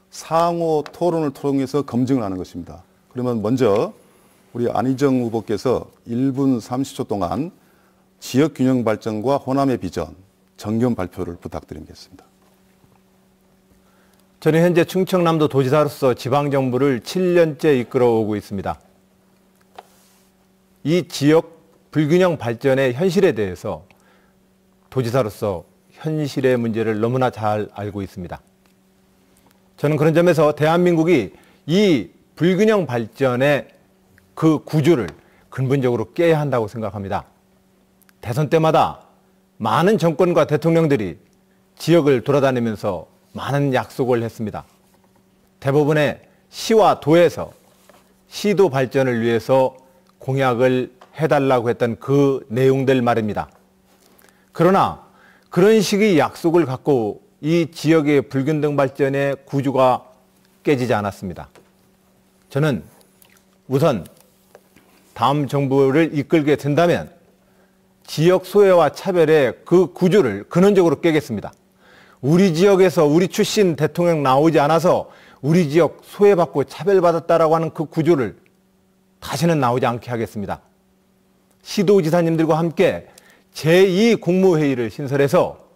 상호 토론을 통해서 검증을 하는 것입니다. 그러면 먼저 우리 안희정 후보께서 1분 30초 동안 지역균형 발전과 호남의 비전, 정견 발표를 부탁드리겠습니다. 저는 현재 충청남도 도지사로서 지방정부를 7년째 이끌어오고 있습니다. 이 지역 불균형 발전의 현실에 대해서 도지사로서 현실의 문제를 너무나 잘 알고 있습니다. 저는 그런 점에서 대한민국이 이 불균형 발전의 그 구조를 근본적으로 깨야 한다고 생각합니다. 대선 때마다 많은 정권과 대통령들이 지역을 돌아다니면서 많은 약속을 했습니다. 대부분의 시와 도에서 시도 발전을 위해서 공약을 해달라고 했던 그 내용들 말입니다. 그러나 그런 식의 약속을 갖고 이 지역의 불균등 발전의 구조가 깨지지 않았습니다. 저는 우선 다음 정부를 이끌게 된다면 지역 소외와 차별의 그 구조를 근원적으로 깨겠습니다. 우리 지역에서 우리 출신 대통령 나오지 않아서 우리 지역 소외받고 차별받았다라고 하는 그 구조를 다시는 나오지 않게 하겠습니다. 시도지사님들과 함께 제2국무회의를 신설해서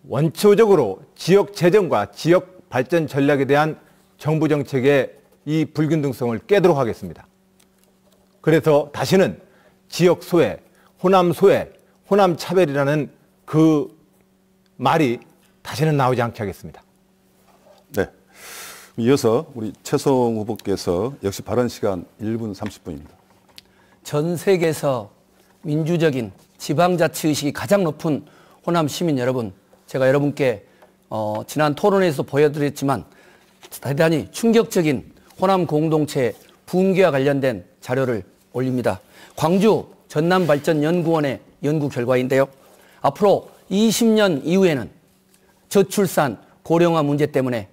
원초적으로 지역 재정과 지역 발전 전략에 대한 정부 정책의 이 불균등성을 깨도록 하겠습니다. 그래서 다시는 지역 소외, 호남 소외, 호남 차별이라는 그 말이 다시는 나오지 않게 하겠습니다. 네. 이어서 우리 최소홍 후보께서 역시 발언 시간 1분 30분입니다. 전 세계에서 민주적인 지방자치의식이 가장 높은 호남 시민 여러분, 제가 여러분께 지난 토론에서 보여드렸지만 대단히 충격적인 호남 공동체 붕괴와 관련된 자료를 올립니다. 광주 전남발전연구원의 연구 결과인데요. 앞으로 20년 이후에는 저출산, 고령화 문제 때문에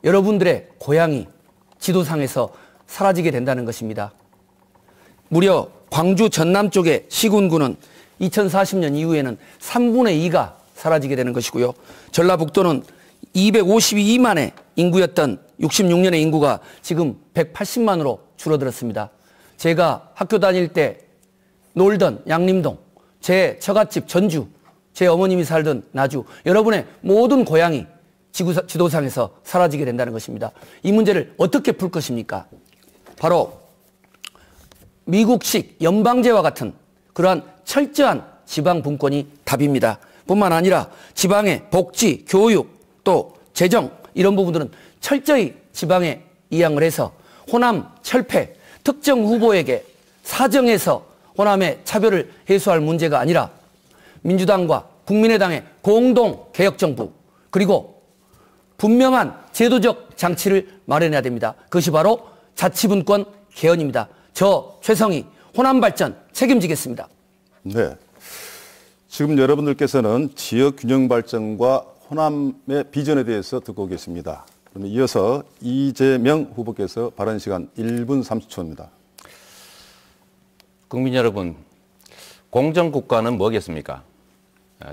여러분들의 고향이 지도상에서 사라지게 된다는 것입니다. 무려 광주 전남 쪽의 시군구는 2040년 이후에는 3분의 2가 사라지게 되는 것이고요. 전라북도는 252만의 인구였던 66년의 인구가 지금 180만으로 줄어들었습니다. 제가 학교 다닐 때 놀던 양림동, 제 처갓집 전주, 제 어머님이 살던 나주, 여러분의 모든 고향이 지도상에서 사라지게 된다는 것입니다. 이 문제를 어떻게 풀 것입니까? 바로 미국식 연방제와 같은 그러한 철저한 지방 분권이 답입니다. 뿐만 아니라 지방의 복지, 교육, 또 재정 이런 부분들은 철저히 지방에 이양을 해서 호남 철폐, 특정 후보에게 사정해서 호남의 차별을 해소할 문제가 아니라 민주당과 국민의당의 공동 개혁정부, 그리고 분명한 제도적 장치를 마련해야 됩니다. 그것이 바로 자치분권 개헌입니다. 저 최성희 호남 발전 책임지겠습니다. 네. 지금 여러분들께서는 지역 균형 발전과 호남의 비전에 대해서 듣고 계십니다. 그러면 이어서 이재명 후보께서 발언 시간 1분 30초입니다. 국민 여러분, 공정국가는 뭐겠습니까?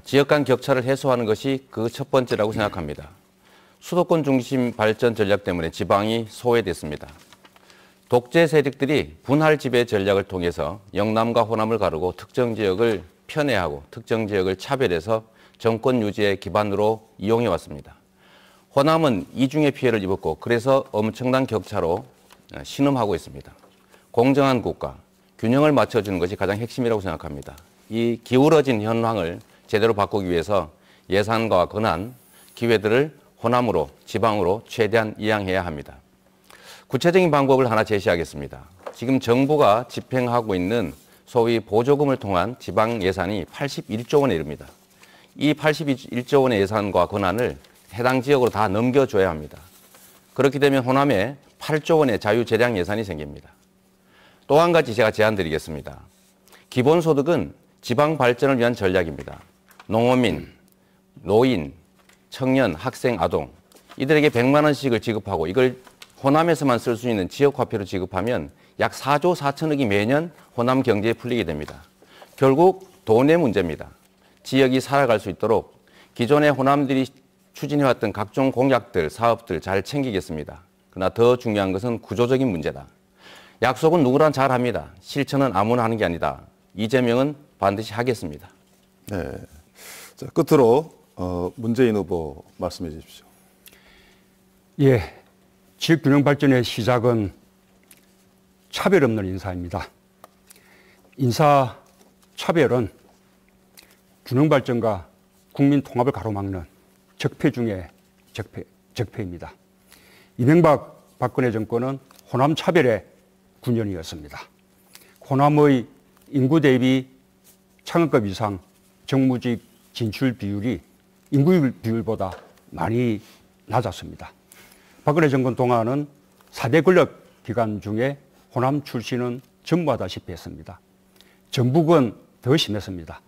지역 간 격차를 해소하는 것이 그 첫 번째라고 생각합니다. 수도권 중심 발전 전략 때문에 지방이 소외됐습니다. 독재 세력들이 분할 지배 전략을 통해서 영남과 호남을 가르고 특정 지역을 편애하고 특정 지역을 차별해서 정권 유지의 기반으로 이용해 왔습니다. 호남은 이중의 피해를 입었고 그래서 엄청난 격차로 신음하고 있습니다. 공정한 국가, 균형을 맞춰주는 것이 가장 핵심이라고 생각합니다. 이 기울어진 현황을 제대로 바꾸기 위해서 예산과 권한, 기회들을 호남으로, 지방으로 최대한 이양해야 합니다. 구체적인 방법을 하나 제시하겠습니다. 지금 정부가 집행하고 있는 소위 보조금을 통한 지방 예산이 81조 원에 이릅니다. 이 81조 원의 예산과 권한을 해당 지역으로 다 넘겨줘야 합니다. 그렇게 되면 호남에 8조 원의 자유재량 예산이 생깁니다. 또 한 가지 제가 제안드리겠습니다. 기본소득은 지방 발전을 위한 전략입니다. 농어민, 노인, 청년, 학생, 아동 이들에게 100만 원씩을 지급하고 이걸 호남에서만 쓸 수 있는 지역화폐로 지급하면 약 4조 4천억이 매년 호남 경제에 풀리게 됩니다. 결국 돈의 문제입니다. 지역이 살아갈 수 있도록 기존의 호남들이 추진해왔던 각종 공약들, 사업들 잘 챙기겠습니다. 그러나 더 중요한 것은 구조적인 문제다. 약속은 누구나 잘합니다. 실천은 아무나 하는 게 아니다. 이재명은 반드시 하겠습니다. 네. 자, 끝으로 문재인 후보 말씀해 주십시오. 예, 지역균형 발전의 시작은 차별 없는 인사입니다. 인사 차별은 균형 발전과 국민 통합을 가로막는 적폐 중에 적폐입니다. 이명박 박근혜 정권은 호남 차별의 군연이었습니다. 호남의 인구 대비 창업급 이상 정무직 진출 비율이 인구 비율보다 많이 낮았습니다. 박근혜 정권 동안은 4대 권력 기관 중에 호남 출신은 전무하다시피 했습니다. 전북은 더 심했습니다.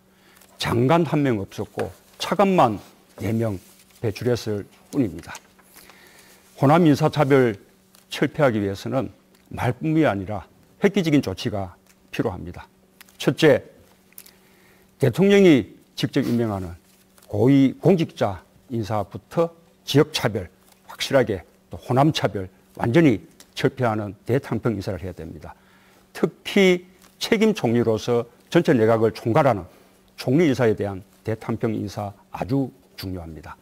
장관 한 명 없었고 차관만 4명 배출했을 뿐입니다. 호남 인사차별 철폐하기 위해서는 말뿐이 아니라 획기적인 조치가 필요합니다. 첫째, 대통령이 직접 임명하는 고위 공직자 인사부터 지역차별 확실하게 또 호남차별 완전히 철폐하는 대탕평 인사를 해야 됩니다. 특히 책임 총리로서 전체 내각을 총괄하는 총리 인사에 대한 대탕평 인사 아주 중요합니다.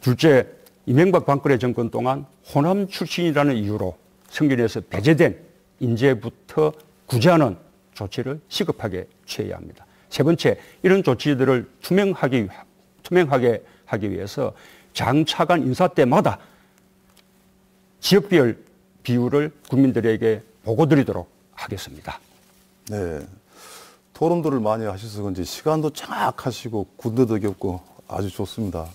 둘째, 이명박 박근혜 정권 동안 호남 출신이라는 이유로 승진에서 배제된 인재부터 구제하는 조치를 시급하게 취해야 합니다. 세 번째, 이런 조치들을 투명하게 하기 위해서 장차관 인사 때마다 지역별 비율을 국민들에게 보고드리도록 하겠습니다. 네. 토론들을 많이 하셔서 그런지 시간도 장악하시고 군더더기 없고 아주 좋습니다.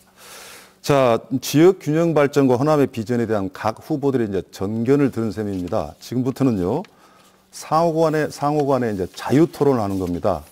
자, 지역 균형 발전과 호남의 비전에 대한 각 후보들의 이제 전견을 들은 셈입니다. 지금부터는요, 상호간에 이제 자유 토론을 하는 겁니다.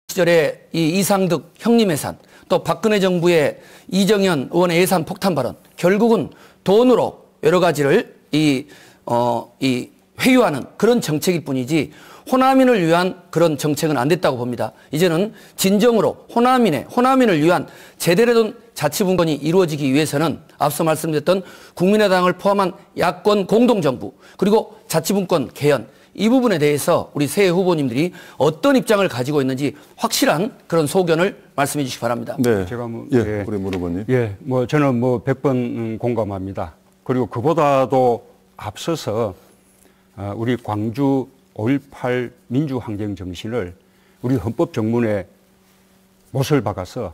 시절에 이 이상득 형님 예산, 또 박근혜 정부의 이정현 의원의 예산 폭탄 발언, 결국은 돈으로 여러 가지를 회유하는 그런 정책일 뿐이지 호남인을 위한 그런 정책은 안 됐다고 봅니다. 이제는 진정으로 호남인을 위한 제대로 된 자치분권이 이루어지기 위해서는 앞서 말씀드렸던 국민의당을 포함한 야권 공동정부 그리고 자치분권 개헌 이 부분에 대해서 우리 새 후보님들이 어떤 입장을 가지고 있는지 확실한 그런 소견을 말씀해 주시기 바랍니다. 네. 제가 우리 문 후보님. 저는 100번 공감합니다. 그리고 그보다도 앞서서 우리 광주 5.18 민주항쟁 정신을 우리 헌법 정문에 못을 박아서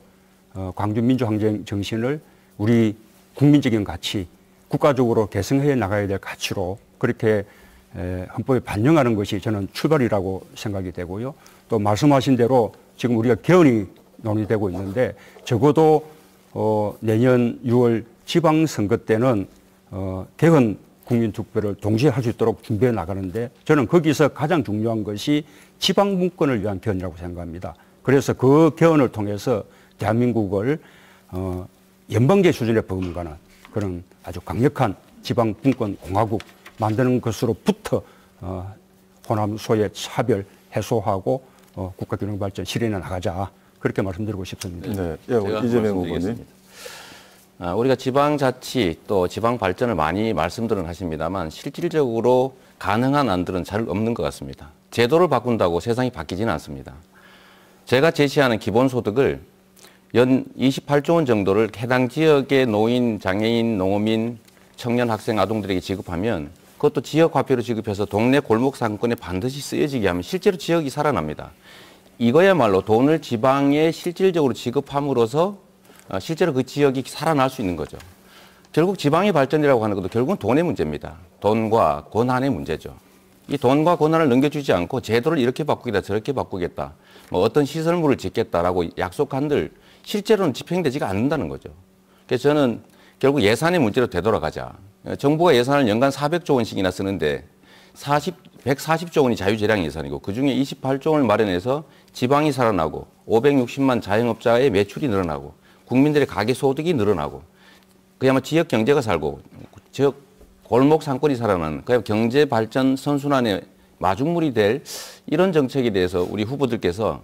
광주 민주항쟁 정신을 우리 국민적인 가치, 국가적으로 계승해 나가야 될 가치로 그렇게 헌법에 반영하는 것이 저는 출발이라고 생각이 되고요. 또 말씀하신 대로 지금 우리가 개헌이 논의되고 있는데 적어도 내년 6월 지방선거 때는 개헌 국민투표를 동시에 할 수 있도록 준비해 나가는데 저는 거기서 가장 중요한 것이 지방분권을 위한 개헌이라고 생각합니다. 그래서 그 개헌을 통해서 대한민국을 연방제 수준에 버금가는 그런 아주 강력한 지방분권 공화국 만드는 것으로부터 호남 소의 차별 해소하고 국가균형 발전 실현해 나가자 그렇게 말씀드리고 싶습니다. 네, 이재명 후보님. 우리가 지방자치 또 지방발전을 많이 말씀들은 하십니다만 실질적으로 가능한 안들은 잘 없는 것 같습니다. 제도를 바꾼다고 세상이 바뀌지는 않습니다. 제가 제시하는 기본소득을 연 28조 원 정도를 해당 지역의 노인, 장애인, 농어민, 청년, 학생, 아동들에게 지급하면 그것도 지역 화폐로 지급해서 동네 골목 상권에 반드시 쓰여지게 하면 실제로 지역이 살아납니다. 이거야말로 돈을 지방에 실질적으로 지급함으로써 실제로 그 지역이 살아날 수 있는 거죠. 결국 지방의 발전이라고 하는 것도 결국은 돈의 문제입니다. 돈과 권한의 문제죠. 이 돈과 권한을 넘겨주지 않고 제도를 이렇게 바꾸겠다 저렇게 바꾸겠다 뭐 어떤 시설물을 짓겠다라고 약속한들 실제로는 집행되지가 않는다는 거죠. 그래서 저는 결국 예산의 문제로 되돌아가자. 정부가 예산을 연간 400조 원씩이나 쓰는데 140조 원이 자유재량 예산이고 그중에 28조 원을 마련해서 지방이 살아나고 560만 자영업자의 매출이 늘어나고 국민들의 가계소득이 늘어나고 그야말로 지역 경제가 살고 지역 골목 상권이 살아나는 그야말로 경제 발전 선순환의 마중물이 될 이런 정책에 대해서 우리 후보들께서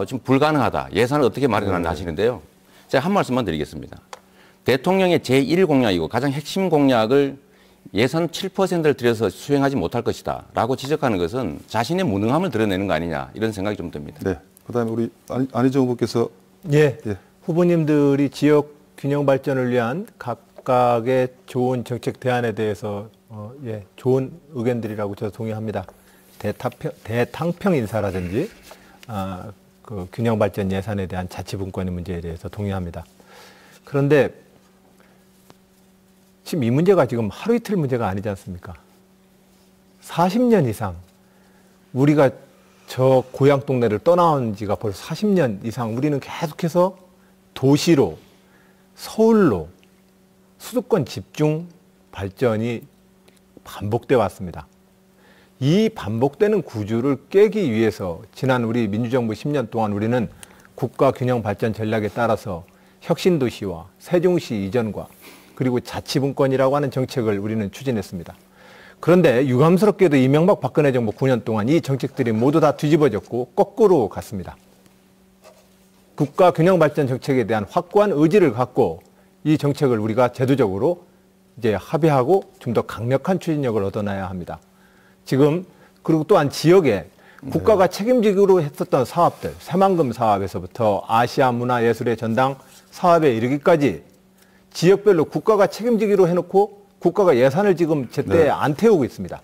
지금 불가능하다. 예산을 어떻게 마련하나 하시는데요. 제가 한 말씀만 드리겠습니다. 대통령의 제1공약이고 가장 핵심 공약을 예산 7%를 들여서 수행하지 못할 것이다 라고 지적하는 것은 자신의 무능함을 드러내는 거 아니냐 이런 생각이 좀 듭니다. 네. 그다음에 우리 안희정 후보께서 예. 예. 후보님들이 지역 균형 발전을 위한 각각의 좋은 정책 대안에 대해서 예, 좋은 의견들이라고 저도 동의합니다. 대탕평 인사라든지 그 균형 발전 예산에 대한 자치분권의 문제에 대해서 동의합니다. 그런데 지금 이 문제가 지금 하루 이틀 문제가 아니지 않습니까? 40년 이상 우리가 저 고향 동네를 떠나온 지가 벌써 40년 이상 우리는 계속해서 도시로 서울로 수도권 집중 발전이 반복돼 왔습니다. 이 반복되는 구조를 깨기 위해서 지난 우리 민주정부 10년 동안 우리는 국가 균형 발전 전략에 따라서 혁신도시와 세종시 이전과 그리고 자치분권이라고 하는 정책을 우리는 추진했습니다. 그런데 유감스럽게도 이명박 박근혜 정부 9년 동안 이 정책들이 모두 다 뒤집어졌고 거꾸로 갔습니다. 국가 균형 발전 정책에 대한 확고한 의지를 갖고 이 정책을 우리가 제도적으로 이제 합의하고 좀 더 강력한 추진력을 얻어내야 합니다. 지금 그리고 또한 지역에 국가가 책임지기로 했었던 사업들, 새만금 사업에서부터 아시아 문화예술의 전당 사업에 이르기까지 지역별로 국가가 책임지기로 해놓고 국가가 예산을 지금 제때 안 태우고 있습니다.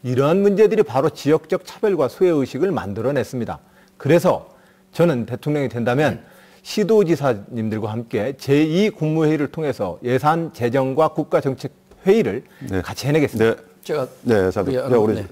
이러한 문제들이 바로 지역적 차별과 수혜의식을 만들어냈습니다. 그래서 저는 대통령이 된다면 시도지사님들과 함께 제2국무회의를 통해서 예산, 재정과 국가정책회의를 같이 해내겠습니다. 제가 우리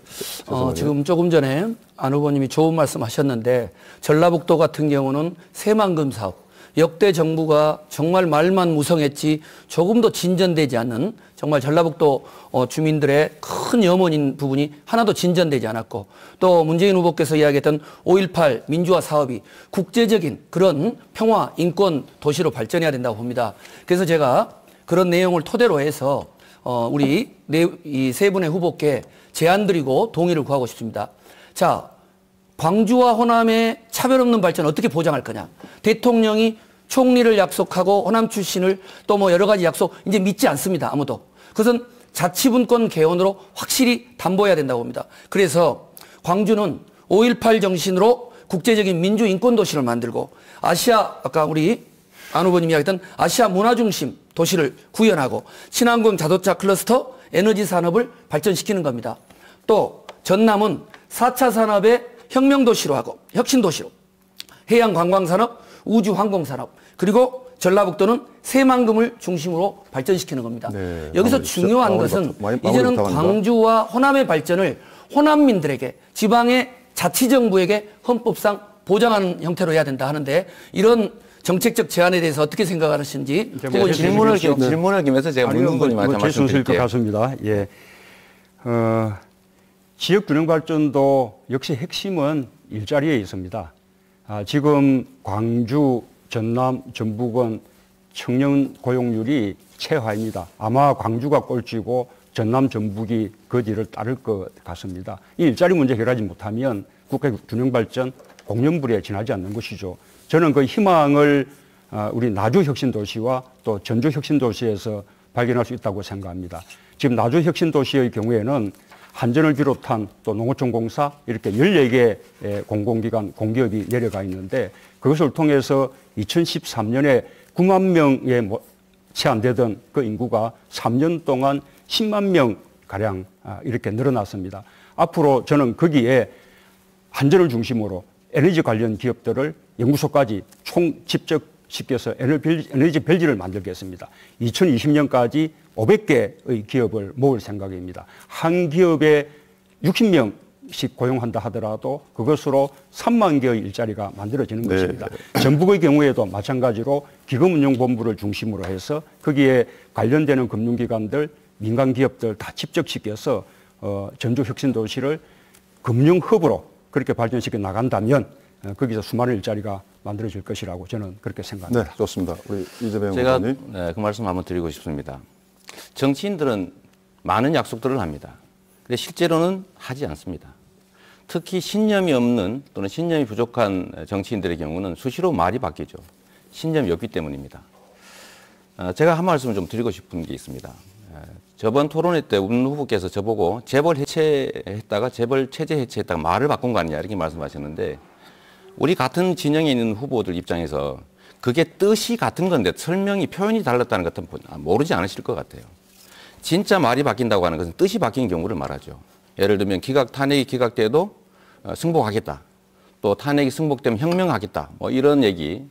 지금 조금 전에 안 후보님이 좋은 말씀 하셨는데 전라북도 같은 경우는 새만금 사업 역대 정부가 정말 말만 무성했지 조금도 진전되지 않는 정말 전라북도 주민들의 큰 염원인 부분이 하나도 진전되지 않았고 또 문재인 후보께서 이야기했던 5.18 민주화 사업이 국제적인 그런 평화 인권 도시로 발전해야 된다고 봅니다. 그래서 제가 그런 내용을 토대로 해서 우리 이 세 분의 후보께 제안드리고 동의를 구하고 싶습니다. 자, 광주와 호남의 차별 없는 발전 어떻게 보장할 거냐. 대통령이 총리를 약속하고 호남 출신을 또 뭐 여러 가지 약속 이제 믿지 않습니다. 아무도. 그것은 자치분권 개헌으로 확실히 담보해야 된다고 봅니다. 그래서 광주는 5.18 정신으로 국제적인 민주인권도시를 만들고 아시아 아까 우리 안 후보님이 이야기했던 아시아 문화중심 도시를 구현하고 친환경 자동차 클러스터 에너지 산업을 발전시키는 겁니다. 또 전남은 4차 산업의 혁명도시로 하고 혁신도시로 해양관광산업, 우주항공산업 그리고 전라북도는 새만금을 중심으로 발전시키는 겁니다. 네, 여기서 중요한 것은 이제는 광주와 호남의 발전을 호남민들에게 지방의 자치정부에게 헌법상 보장하는 형태로 해야 된다 하는데 이런 정책적 제안에 대해서 어떻게 생각하시는지 질문을 김해서 제가 묻는 거니만 제 순서일 것 말씀드릴게요. 같습니다. 예. 지역 균형 발전도 역시 핵심은 일자리에 있습니다. 지금 광주, 전남, 전북은 청년 고용률이 최하입니다. 아마 광주가 꼴찌고 전남, 전북이 그 뒤를 따를 것 같습니다. 이 일자리 문제 해결하지 못하면 국가 균형 발전 공연불에 지나지 않는 것이죠. 저는 그 희망을 우리 나주 혁신도시와 또 전주 혁신도시에서 발견할 수 있다고 생각합니다. 지금 나주 혁신도시의 경우에는 한전을 비롯한 또 농어촌공사 이렇게 14개 공공기관, 공기업이 내려가 있는데 그것을 통해서 2013년에 9만 명에 채 안 되던 그 인구가 3년 동안 10만 명 가량 이렇게 늘어났습니다. 앞으로 저는 거기에 한전을 중심으로 에너지 관련 기업들을 연구소까지 총 집적시켜서 에너지 벨지를 만들겠습니다. 2020년까지 500개의 기업을 모을 생각입니다. 한 기업에 60명씩 고용한다 하더라도 그것으로 3만 개의 일자리가 만들어지는 것입니다. 전북의 경우에도 마찬가지로 기금운용본부를 중심으로 해서 거기에 관련되는 금융기관들, 민간 기업들 다 집적시켜서 전주 혁신도시를 금융허브로 그렇게 발전시켜 나간다면 거기서 수많은 일자리가 만들어질 것이라고 저는 그렇게 생각합니다. 네, 좋습니다. 우리 이재명 제가 의원님. 그 말씀 한번 드리고 싶습니다. 정치인들은 많은 약속들을 합니다. 근데 실제로는 하지 않습니다. 특히 신념이 없는 또는 신념이 부족한 정치인들의 경우는 수시로 말이 바뀌죠. 신념이 없기 때문입니다. 제가 한 말씀을 좀 드리고 싶은 게 있습니다. 저번 토론회 때 문 후보께서 저보고 재벌 해체했다가 재벌 체제 해체했다가 말을 바꾼 거 아니냐 이렇게 말씀하셨는데 우리 같은 진영에 있는 후보들 입장에서 그게 뜻이 같은 건데 설명이 표현이 달랐다는 것은 모르지 않으실 것 같아요. 진짜 말이 바뀐다고 하는 것은 뜻이 바뀐 경우를 말하죠. 예를 들면 탄핵이 기각돼도 승복하겠다. 또 탄핵이 승복되면 혁명하겠다. 뭐 이런 얘기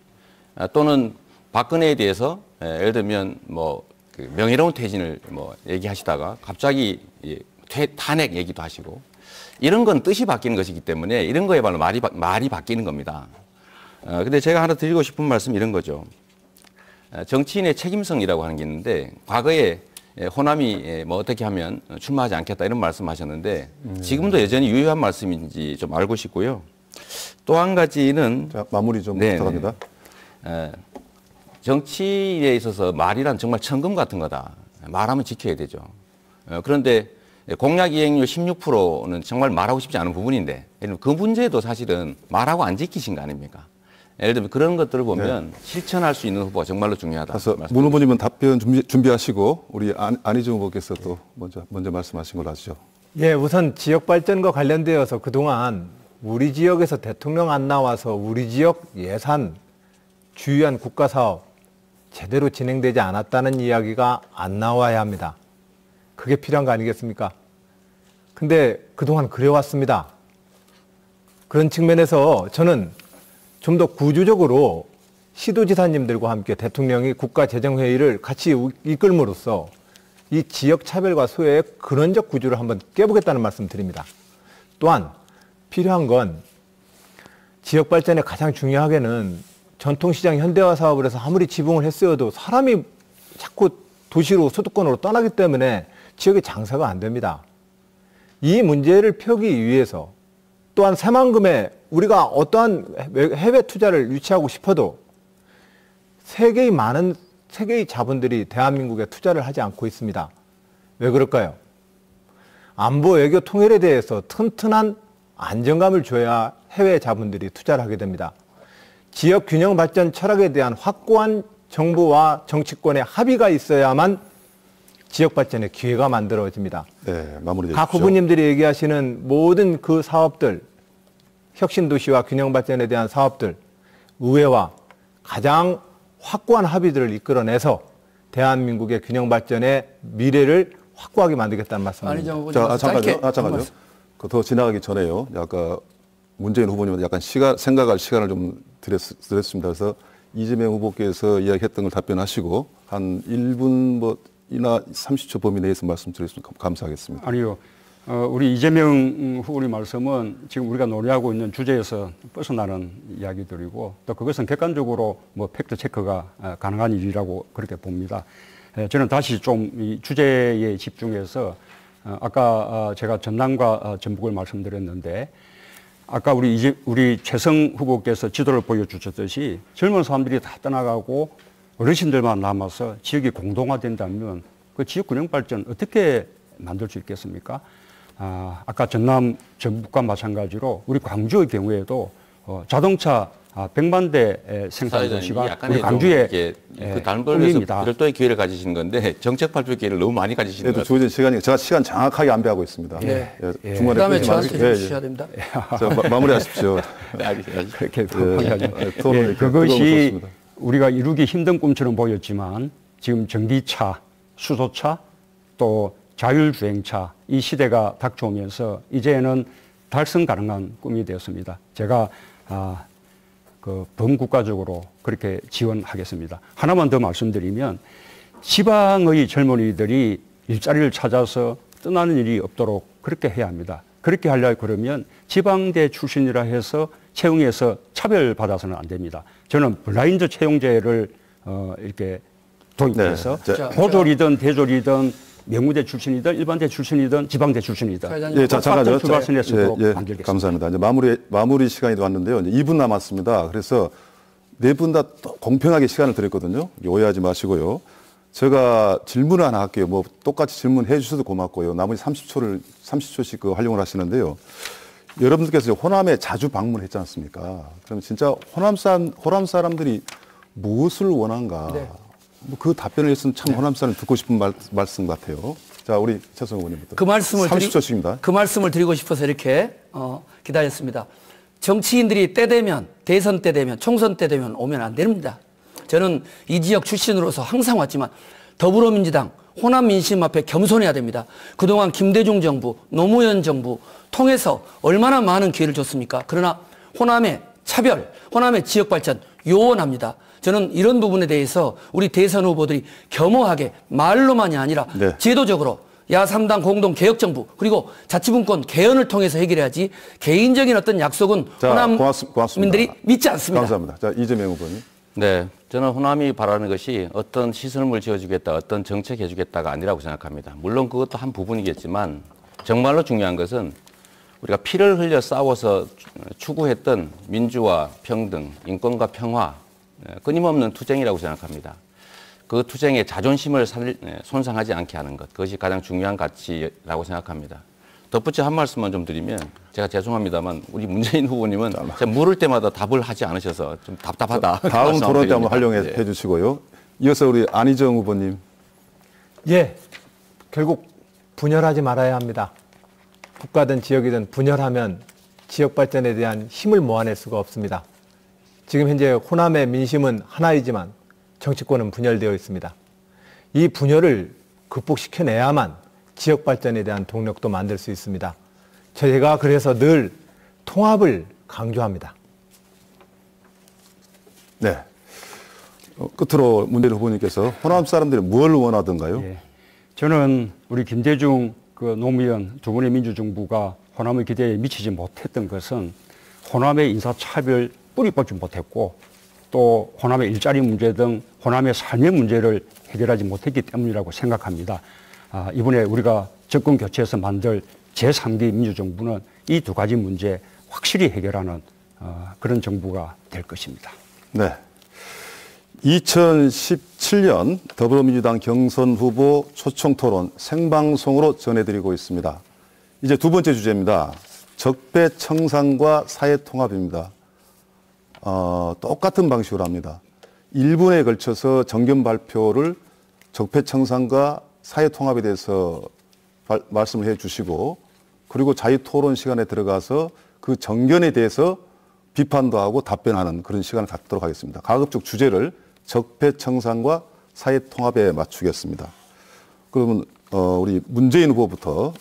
또는 박근혜에 대해서 예를 들면 그 명예로운 퇴진을 얘기하시다가 갑자기 탄핵 얘기도 하시고 이런 건 뜻이 바뀌는 것이기 때문에 이런 거에말로 말이 바뀌는 겁니다. 근데 제가 하나 드리고 싶은 말씀이 이런 거죠. 정치인의 책임성이라고 하는 게 있는데 과거에 호남이 어떻게 하면 출마하지 않겠다 이런 말씀하셨는데 지금도 여전히 유효한 말씀인지 좀 알고 싶고요. 또 한 가지는 자, 마무리 좀 부탁합니다. 정치에 있어서 말이란 정말 천금 같은 거다. 말하면 지켜야 되죠. 그런데 공약 이행률 16%는 정말 말하고 싶지 않은 부분인데 그 문제도 사실은 말하고 안 지키신 거 아닙니까? 예를 들면 그런 것들을 보면 실천할 수 있는 후보가 정말로 중요하다. 그래서 문 후보님은 답변 준비하시고 우리 안희정 후보께서 또 먼저 말씀하신 걸로 하시죠. 예, 우선 지역 발전과 관련되어서 그동안 우리 지역에서 대통령 안 나와서 우리 지역 예산, 주요한 국가 사업 제대로 진행되지 않았다는 이야기가 안 나와야 합니다. 그게 필요한 거 아니겠습니까? 근데 그동안 그래왔습니다. 그런 측면에서 저는 좀 더 구조적으로 시도지사님들과 함께 대통령이 국가재정회의를 같이 이끌므로써 이 지역 차별과 소외의 근원적 구조를 한번 깨보겠다는 말씀 드립니다. 또한 필요한 건 지역 발전에 가장 중요하게는 전통시장 현대화 사업을 해서 아무리 지붕을 했어도 사람이 자꾸 도시로 수도권으로 떠나기 때문에 지역의 장사가 안 됩니다. 이 문제를 펴기 위해서 또한 새만금에 우리가 어떠한 해외 투자를 유치하고 싶어도 세계의 자본들이 대한민국에 투자를 하지 않고 있습니다. 왜 그럴까요? 안보 외교 통일에 대해서 튼튼한 안정감을 줘야 해외 자본들이 투자를 하게 됩니다. 지역 균형 발전 철학에 대한 확고한 정부와 정치권의 합의가 있어야만 지역 발전의 기회가 만들어집니다. 네, 마무리 되십시오. 각 후보님들이 얘기하시는 모든 그 사업들, 혁신도시와 균형발전에 대한 사업들, 의회와 가장 확고한 합의들을 이끌어내서 대한민국의 균형발전의 미래를 확고하게 만들겠다는 말씀입니다. 자, 잠깐만요. 더 지나가기 전에요. 아까 문재인 후보님한테 약간 생각할 시간을 좀 드렸습니다. 그래서 이재명 후보께서 이야기했던 걸 답변하시고 한 1분 이나 30초 범위 내에서 말씀드렸으면 감사하겠습니다. 아니요. 우리 이재명 후보의 말씀은 지금 우리가 논의하고 있는 주제에서 벗어나는 이야기들이고 또 그것은 객관적으로 팩트 체크가 가능한 일이라고 그렇게 봅니다. 저는 다시 좀 이 주제에 집중해서 아까 제가 전남과 전북을 말씀드렸는데 아까 우리 최성 후보께서 지도를 보여주셨듯이 젊은 사람들이 다 떠나가고 어르신들만 남아서 지역이 공동화된다면 그 지역 균형 발전 어떻게 만들 수 있겠습니까? 아까 전남, 전북과 마찬가지로 우리 광주의 경우에도 자동차 100만 대 생산 사회자님, 도시가 약간의 우리 광주에 그 단벌에서 별도의 기회를 가지시는 건데 정책 발표 기회를 너무 많이 가지시는 것 그래도 같아요. 주어진 시간이 제가 시간 정확하게 안배하고 있습니다. 중간에 그다음에 끊지 저한테 마시고. 주셔야 됩니다. 자, 마무리하십시오. 네, 알겠습니다. 그렇게 토론을 그것이 뜨거웠습니다. 우리가 이루기 힘든 꿈처럼 보였지만 지금 전기차, 수소차, 또 자율주행차 이 시대가 닥쳐오면서 이제는 달성 가능한 꿈이 되었습니다. 제가 범국가적으로 그렇게 지원하겠습니다. 하나만 더 말씀드리면 지방의 젊은이들이 일자리를 찾아서 떠나는 일이 없도록 그렇게 해야 합니다. 그렇게 하려고 그러면 지방대 출신이라 해서 채용에서 차별받아서는 안 됩니다. 저는 블라인드 채용제를 이렇게 도입해서 고졸이든 대졸이든 명무대 출신이든 일반대 출신이든 지방대 출신이든 예, 잠깐만요. 출발선에 쓰도록 만들겠습니다. 감사합니다. 이제 마무리 시간이 왔는데요. 이제 2분 남았습니다. 그래서 네 분 다 공평하게 시간을 드렸거든요. 오해하지 마시고요. 제가 질문을 하나 할게요. 뭐 똑같이 질문해 주셔도 고맙고요. 나머지 30초씩 그 활용을 하시는데요. 여러분들께서 호남에 자주 방문했지 않습니까? 그럼 진짜 호남 사람들이 무엇을 원한가? 네. 그 답변을 했으면 참 호남 사람 듣고 싶은 말씀 같아요. 자, 우리 최성 의원님부터. 그 말씀을 30초씩입니다. 그 말씀을 드리고 싶어서 이렇게 기다렸습니다. 정치인들이 때 되면 대선 때 되면 총선 때 되면 오면 안 됩니다. 저는 이 지역 출신으로서 항상 왔지만 더불어민주당 호남 민심 앞에 겸손해야 됩니다. 그동안 김대중 정부, 노무현 정부 통해서 얼마나 많은 기회를 줬습니까? 그러나 호남의 차별, 호남의 지역 발전 요원합니다. 저는 이런 부분에 대해서 우리 대선 후보들이 겸허하게 말로만이 아니라 네. 제도적으로 야3당 공동개혁정부 그리고 자치분권 개헌을 통해서 해결해야지 개인적인 어떤 약속은 호남민들이 믿지 않습니다. 감사합니다. 자, 이재명 후보님. 네, 저는 호남이 바라는 것이 어떤 시설물 지어주겠다, 어떤 정책 해주겠다가 아니라고 생각합니다. 물론 그것도 한 부분이겠지만 정말로 중요한 것은 우리가 피를 흘려 싸워서 추구했던 민주화, 평등, 인권과 평화, 끊임없는 투쟁이라고 생각합니다. 그 투쟁의 자존심을 손상하지 않게 하는 것, 그것이 가장 중요한 가치라고 생각합니다. 덧붙여 한 말씀만 좀 드리면 제가 죄송합니다만 우리 문재인 후보님은 제가 물을 때마다 답을 하지 않으셔서 좀 답답하다. 다음 토론 때 한번 활용해 주시고요. 이어서 우리 안희정 후보님. 예, 결국 분열하지 말아야 합니다. 국가든 지역이든 분열하면 지역 발전에 대한 힘을 모아낼 수가 없습니다. 지금 현재 호남의 민심은 하나이지만 정치권은 분열되어 있습니다. 이 분열을 극복시켜내야만 지역 발전에 대한 동력도 만들 수 있습니다. 제가 그래서 늘 통합을 강조합니다. 네. 끝으로 문재인 후보님께서 호남 사람들이 뭘 원하던가요? 예. 저는 우리 김대중 노무현 두 분의 민주정부가 호남의 기대에 미치지 못했던 것은 호남의 인사차별 뿌리 뽑지 못했고 또 호남의 일자리 문제 등 호남의 삶의 문제를 해결하지 못했기 때문이라고 생각합니다. 이번에 우리가 정권 교체해서 만들 제3기 민주정부는 이 두 가지 문제 확실히 해결하는 그런 정부가 될 것입니다. 네. 2017년 더불어민주당 경선 후보 초청 토론 생방송으로 전해드리고 있습니다. 이제 두 번째 주제입니다. 적폐청산과 사회통합입니다. 똑같은 방식으로 합니다. 1분에 걸쳐서 정견 발표를 적폐청산과 사회통합에 대해서 말씀을 해 주시고 그리고 자유토론 시간에 들어가서 그 정견에 대해서 비판도 하고 답변하는 그런 시간을 갖도록 하겠습니다. 가급적 주제를 적폐청산과 사회통합에 맞추겠습니다. 그러면 우리 문재인 후보부터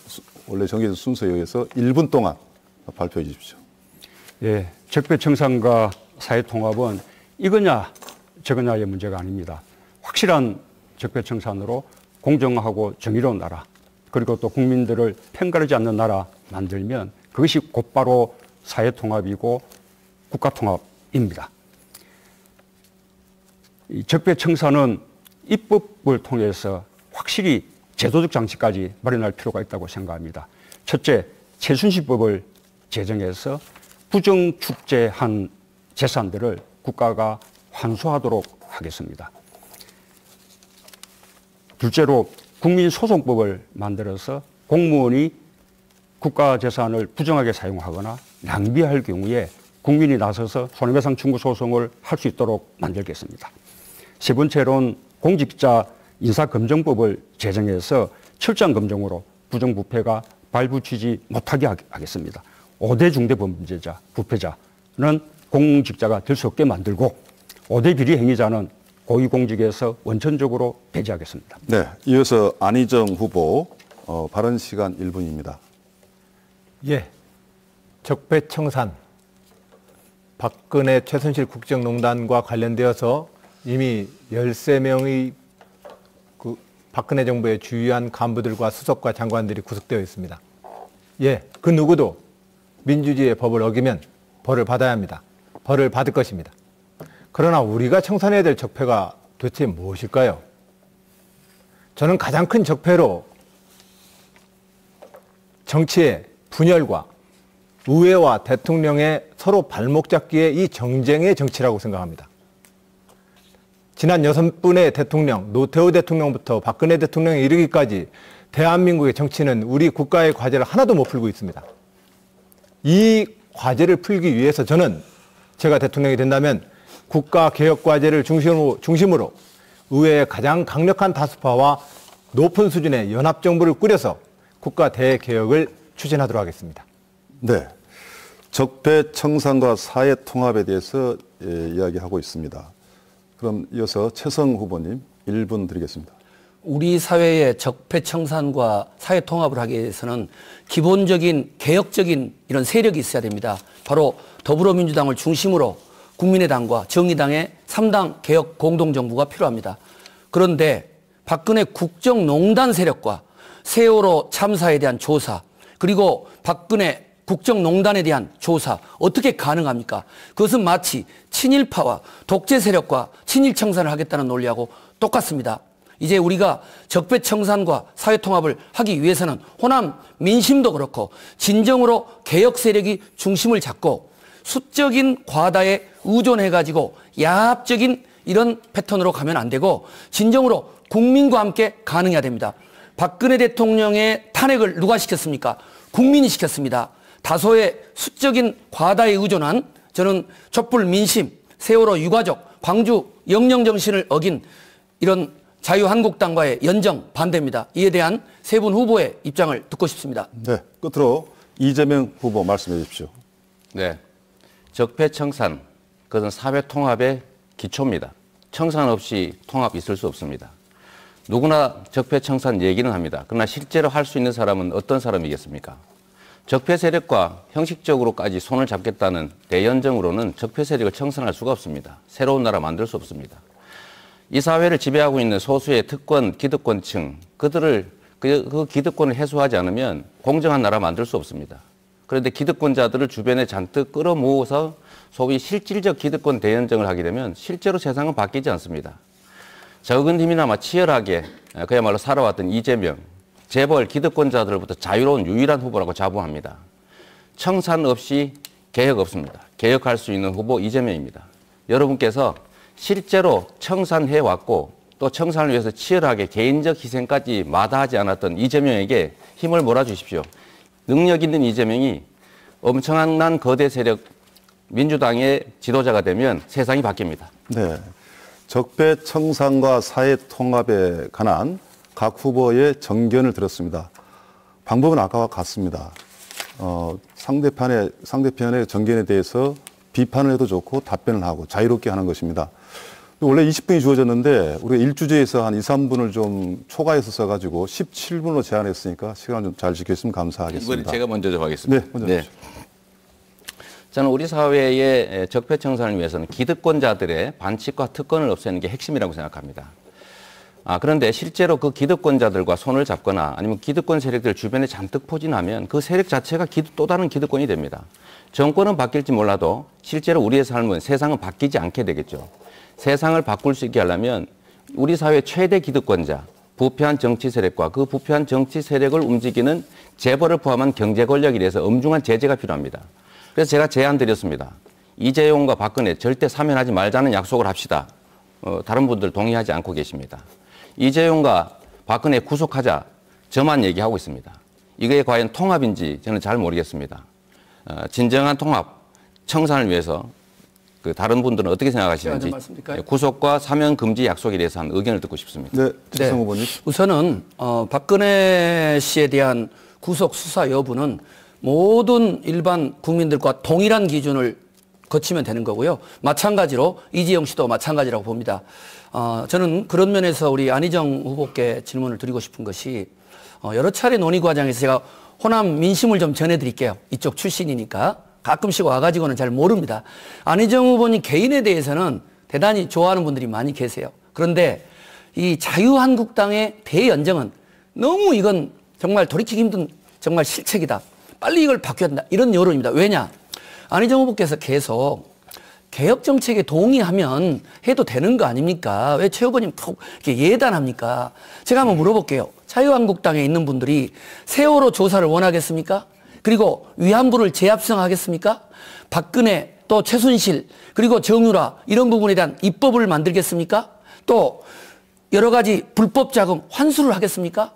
원래 정해진 순서에 의해서 1분 동안 발표해 주십시오. 예, 적폐청산과 사회통합은 이거냐 저거냐의 문제가 아닙니다. 확실한 적폐청산으로 공정하고 정의로운 나라 그리고 또 국민들을 편가르지 않는 나라 만들면 그것이 곧바로 사회통합이고 국가통합입니다. 이 적폐청산은 입법을 통해서 확실히 제도적 장치까지 마련할 필요가 있다고 생각합니다. 첫째, 최순실법을 제정해서 부정축제한 재산들을 국가가 환수하도록 하겠습니다. 둘째로 국민소송법을 만들어서 공무원이 국가 재산을 부정하게 사용하거나 낭비할 경우에 국민이 나서서 손해배상 청구 소송을 할 수 있도록 만들겠습니다. 세 번째로는 공직자 인사검증법을 제정해서 철저한 검증으로 부정부패가 발붙이지 못하게 하겠습니다. 5대 중대범죄자, 부패자는 공직자가 될 수 없게 만들고 5대 비리 행위자는 고위공직에서 원천적으로 배제하겠습니다. 네, 이어서 안희정 후보 발언 시간 1분입니다. 예, 적폐청산, 박근혜 최순실 국정농단과 관련되어서 이미 13명의 그 박근혜 정부의 주요한 간부들과 수석과 장관들이 구속되어 있습니다. 예, 그 누구도 민주주의의 법을 어기면 벌을 받아야 합니다. 벌을 받을 것입니다. 그러나 우리가 청산해야 될 적폐가 도대체 무엇일까요? 저는 가장 큰 적폐로 정치의 분열과 의회와 대통령의 서로 발목 잡기의 이 정쟁의 정치라고 생각합니다. 지난 6분의 대통령, 노태우 대통령부터 박근혜 대통령에 이르기까지 대한민국의 정치는 우리 국가의 과제를 하나도 못 풀고 있습니다. 이 과제를 풀기 위해서 저는 제가 대통령이 된다면 국가개혁 과제를 중심으로 의회의 가장 강력한 다수파와 높은 수준의 연합정부를 꾸려서 국가 대개혁을 추진하도록 하겠습니다. 네, 적폐 청산과 사회 통합에 대해서 이야기하고 있습니다. 그럼 이어서 최성 후보님 1분 드리겠습니다. 우리 사회의 적폐 청산과 사회 통합을 하기 위해서는 기본적인 개혁적인 이런 세력이 있어야 됩니다. 바로 더불어민주당을 중심으로 국민의당과 정의당의 3당 개혁 공동정부가 필요합니다. 그런데 박근혜 국정농단 세력과 세월호 참사에 대한 조사, 그리고 박근혜 국정농단에 대한 조사 어떻게 가능합니까? 그것은 마치 친일파와 독재 세력과 친일 청산을 하겠다는 논리하고 똑같습니다. 이제 우리가 적폐 청산과 사회 통합을 하기 위해서는 호남 민심도 그렇고 진정으로 개혁 세력이 중심을 잡고 수적인 과다에 의존해가지고 야합적인 이런 패턴으로 가면 안 되고 진정으로 국민과 함께 가능해야 됩니다. 박근혜 대통령의 탄핵을 누가 시켰습니까? 국민이 시켰습니다. 다소의 수적인 과다에 의존한 저는 촛불 민심, 세월호 유가족, 광주 영령 정신을 어긴 이런 자유한국당과의 연정 반대입니다. 이에 대한 세 분 후보의 입장을 듣고 싶습니다. 네, 끝으로 이재명 후보 말씀해 주십시오. 네, 적폐 청산, 그것은 사회 통합의 기초입니다. 청산 없이 통합 있을 수 없습니다. 누구나 적폐 청산 얘기는 합니다. 그러나 실제로 할 수 있는 사람은 어떤 사람이겠습니까? 적폐 세력과 형식적으로까지 손을 잡겠다는 대연정으로는 적폐 세력을 청산할 수가 없습니다. 새로운 나라 만들 수 없습니다. 이 사회를 지배하고 있는 소수의 특권, 기득권층, 그들을 그 기득권을 해소하지 않으면 공정한 나라 만들 수 없습니다. 그런데 기득권자들을 주변에 잔뜩 끌어모아서 소위 실질적 기득권 대연정을 하게 되면 실제로 세상은 바뀌지 않습니다. 적은 힘이나마 치열하게 그야말로 살아왔던 이재명, 재벌 기득권자들로부터 자유로운 유일한 후보라고 자부합니다. 청산 없이 개혁 없습니다. 개혁할 수 있는 후보 이재명입니다. 여러분께서 실제로 청산해왔고 또 청산을 위해서 치열하게 개인적 희생까지 마다하지 않았던 이재명에게 힘을 몰아주십시오. 능력 있는 이재명이 엄청난 거대 세력 민주당의 지도자가 되면 세상이 바뀝니다. 네, 적폐 청산과 사회 통합에 관한 각 후보의 정견을 들었습니다. 방법은 아까와 같습니다. 상대편의 정견에 대해서 비판을 해도 좋고 답변을 하고 자유롭게 하는 것입니다. 원래 20분이 주어졌는데 우리가 일주제에서 한 2, 3분을 좀 초과해서 써가지고 17분으로 제한했으니까 시간을 좀 잘 지켰으면 감사하겠습니다. 이번에 제가 먼저 좀 하겠습니다. 네, 먼저 하십시오. 저는 우리 사회의 적폐 청산을 위해서는 기득권자들의 반칙과 특권을 없애는 게 핵심이라고 생각합니다. 그런데 실제로 그 기득권자들과 손을 잡거나 아니면 기득권 세력들 주변에 잔뜩 포진하면 그 세력 자체가 또 다른 기득권이 됩니다. 정권은 바뀔지 몰라도 실제로 우리의 삶은 세상은 바뀌지 않게 되겠죠. 세상을 바꿀 수 있게 하려면 우리 사회 최대 기득권자, 부패한 정치 세력과 그 부패한 정치 세력을 움직이는 재벌을 포함한 경제 권력에 대해서 엄중한 제재가 필요합니다. 그래서 제가 제안 드렸습니다. 이재용과 박근혜 절대 사면하지 말자는 약속을 합시다. 다른 분들 동의하지 않고 계십니다. 이재용과 박근혜 구속하자 저만 얘기하고 있습니다. 이게 과연 통합인지 저는 잘 모르겠습니다. 진정한 통합, 청산을 위해서 그 다른 분들은 어떻게 생각하시는지 말씀드릴까요? 구속과 사면 금지 약속에 대해서 한 의견을 듣고 싶습니다. 네, 최성 후보님. 우선은 박근혜 씨에 대한 구속 수사 여부는 모든 일반 국민들과 동일한 기준을 거치면 되는 거고요. 마찬가지로 이재용 씨도 마찬가지라고 봅니다. 저는 그런 면에서 우리 안희정 후보께 질문을 드리고 싶은 것이 여러 차례 논의 과정에서 제가 호남 민심을 좀 전해드릴게요. 이쪽 출신이니까. 가끔씩 와가지고는 잘 모릅니다. 안희정 후보님 개인에 대해서는 대단히 좋아하는 분들이 많이 계세요. 그런데 이 자유한국당의 대연정은 너무 이건 정말 돌이키기 힘든 정말 실책이다. 빨리 이걸 바뀌어야 된다. 이런 여론입니다. 왜냐? 안희정 후보께서 계속 개혁 정책에 동의하면 해도 되는 거 아닙니까? 왜 최 후보님 꼭 이렇게 예단합니까? 제가 한번 물어볼게요. 자유한국당에 있는 분들이 세월호 조사를 원하겠습니까? 그리고 위안부를 재합성하겠습니까? 박근혜 또 최순실 그리고 정유라 이런 부분에 대한 입법을 만들겠습니까? 또 여러 가지 불법 자금 환수를 하겠습니까?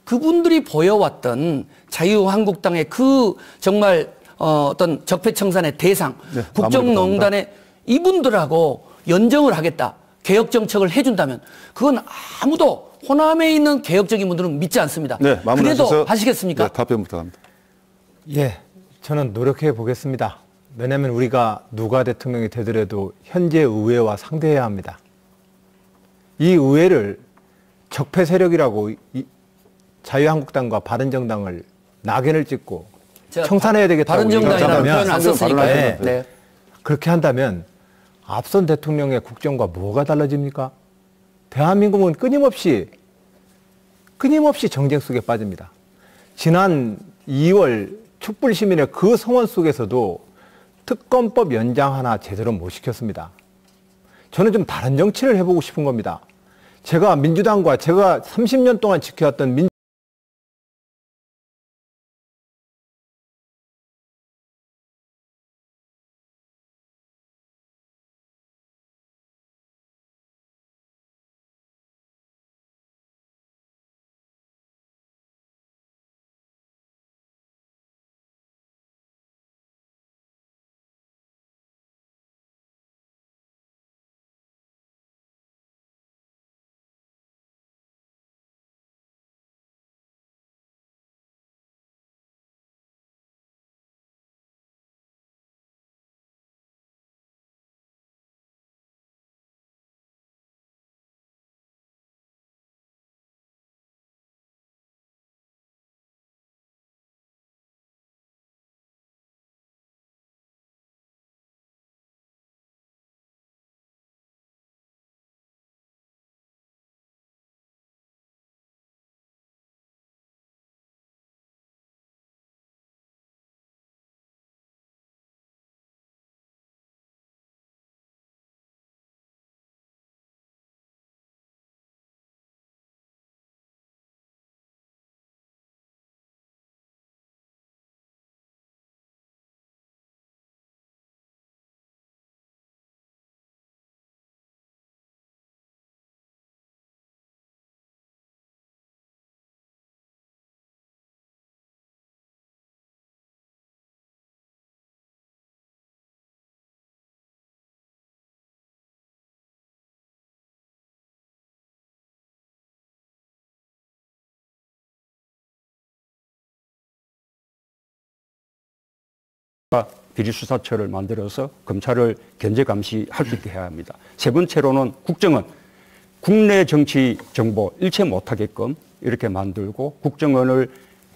그분들이 보여왔던 자유한국당의 그 정말 어떤 적폐청산의 대상, 네, 국정농단의 이분들하고 연정을 하겠다. 개혁 정책을 해준다면 그건 아무도 호남에 있는 개혁적인 분들은 믿지 않습니다. 네, 마무리하셔서 그래도 하시겠습니까? 네, 답변 부탁합니다. 예, 저는 노력해 보겠습니다. 왜냐하면 우리가 누가 대통령이 되더라도 현재 의회와 상대해야 합니다. 이 의회를 적폐 세력이라고 자유한국당과 바른정당을 낙인을 찍고 청산해야 되겠다고 바른정당이라는 표현을 안 썼으니까. 네. 네. 그렇게 한다면 앞선 대통령의 국정과 뭐가 달라집니까? 대한민국은 끊임없이 정쟁 속에 빠집니다. 지난 2월 촛불 시민의 그 성원 속에서도 특검법 연장 하나 제대로 못 시켰습니다. 저는 좀 다른 정치를 해보고 싶은 겁니다. 제가 민주당과 제가 30년 동안 지켜왔던 비리수사처를 만들어서 검찰을 견제 감시할 수 있게 해야 합니다. 세 번째로는 국정원, 국내 정치 정보 일체 못하게끔 이렇게 만들고 국정원을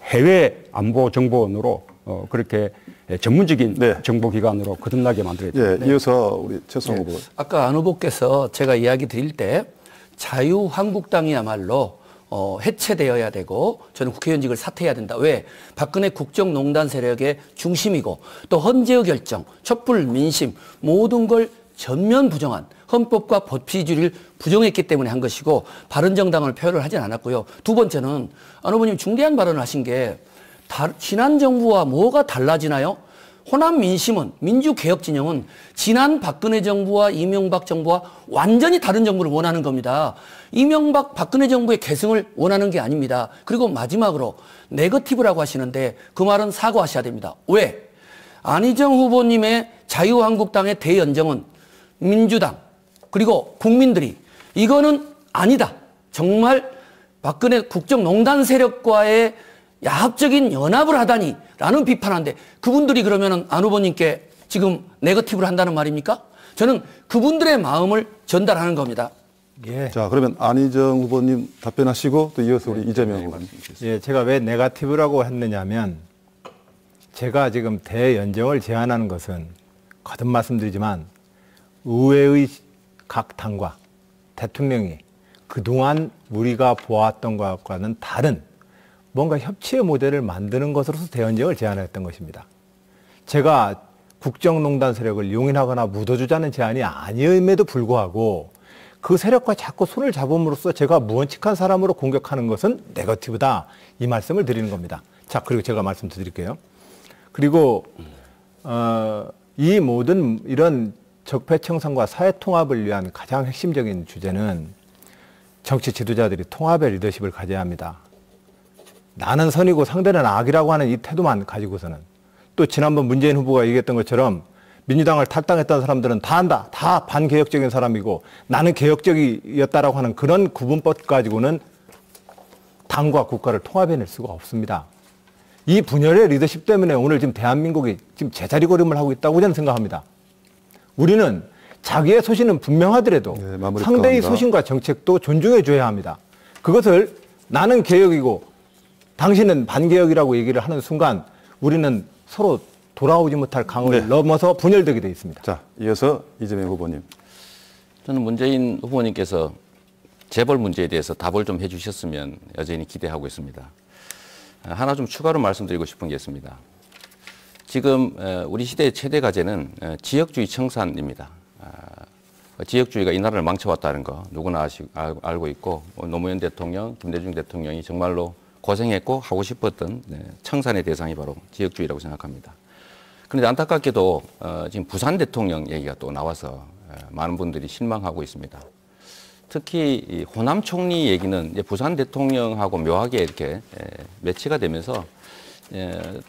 해외 안보 정보원으로 그렇게 전문적인 네. 정보기관으로 거듭나게 만들어야 됩니다. 예, 이어서 우리 최성 후보. 아까 안 후보께서 제가 이야기 드릴 때 자유한국당이야말로 해체되어야 되고 저는 국회의원직을 사퇴해야 된다. 왜? 박근혜 국정농단 세력의 중심이고 또 헌재의 결정, 촛불 민심 모든 걸 전면 부정한 헌법과 법치주의를 부정했기 때문에 한 것이고 바른정당을 표현을 하진 않았고요. 두 번째는 안 후보님 중대한 발언을 하신 게 지난 정부와 뭐가 달라지나요? 호남 민심은 민주개혁 진영은 지난 박근혜 정부와 이명박 정부와 완전히 다른 정부를 원하는 겁니다. 이명박 박근혜 정부의 계승을 원하는 게 아닙니다. 그리고 마지막으로 네거티브라고 하시는데 그 말은 사과하셔야 됩니다. 왜? 안희정 후보님의 자유한국당의 대연정은 민주당 그리고 국민들이 이거는 아니다. 정말 박근혜 국정농단 세력과의 야합적인 연합을 하다니 라는 비판하는데 그분들이 그러면 안 후보님께 지금 네거티브를 한다는 말입니까? 저는 그분들의 마음을 전달하는 겁니다. 예. 자, 그러면 안희정 후보님 답변하시고 또 이어서 우리 이재명 후보님. 예, 제가 왜 네거티브라고 했느냐면 제가 지금 대연정을 제안하는 것은 거듭 말씀드리지만 의회의 각 당과 대통령이 그동안 우리가 보았던 것과는 다른 뭔가 협치의 모델을 만드는 것으로서 대연정을 제안했던 것입니다. 제가 국정농단 세력을 용인하거나 묻어주자는 제안이 아님에도 불구하고 그 세력과 자꾸 손을 잡음으로써 제가 무원칙한 사람으로 공격하는 것은 네거티브다. 이 말씀을 드리는 겁니다. 자, 그리고 제가 말씀 드릴게요. 그리고 이 모든 이런 적폐청산과 사회통합을 위한 가장 핵심적인 주제는 정치 지도자들이 통합의 리더십을 가져야 합니다. 나는 선이고 상대는 악이라고 하는 이 태도만 가지고서는 또 지난번 문재인 후보가 얘기했던 것처럼 민주당을 탈당했던 사람들은 다 한다. 다 반개혁적인 사람이고 나는 개혁적이었다라고 하는 그런 구분법 가지고는 당과 국가를 통합해낼 수가 없습니다. 이 분열의 리더십 때문에 오늘 지금 대한민국이 지금 제자리걸음을 하고 있다고 저는 생각합니다. 우리는 자기의 소신은 분명하더라도 네, 상대의 소신과 정책도 존중해 줘야 합니다. 그것을 나는 개혁이고 당신은 반개혁이라고 얘기를 하는 순간 우리는 서로 돌아오지 못할 강을 넘어서 분열되게 돼 있습니다. 자, 이어서 이재명 후보님. 저는 문재인 후보님께서 재벌 문제에 대해서 답을 좀 해주셨으면 여전히 기대하고 있습니다. 하나 좀 추가로 말씀드리고 싶은 게 있습니다. 지금 우리 시대의 최대 과제는 지역주의 청산입니다. 지역주의가 이 나라를 망쳐왔다는 거 누구나 알고 있고 노무현 대통령, 김대중 대통령이 정말로 고생했고 하고 싶었던 청산의 대상이 바로 지역주의라고 생각합니다. 그런데 안타깝게도 지금 부산 대통령 얘기가 또 나와서 많은 분들이 실망하고 있습니다. 특히 이 호남 총리 얘기는 이제 부산 대통령하고 묘하게 이렇게 매치가 되면서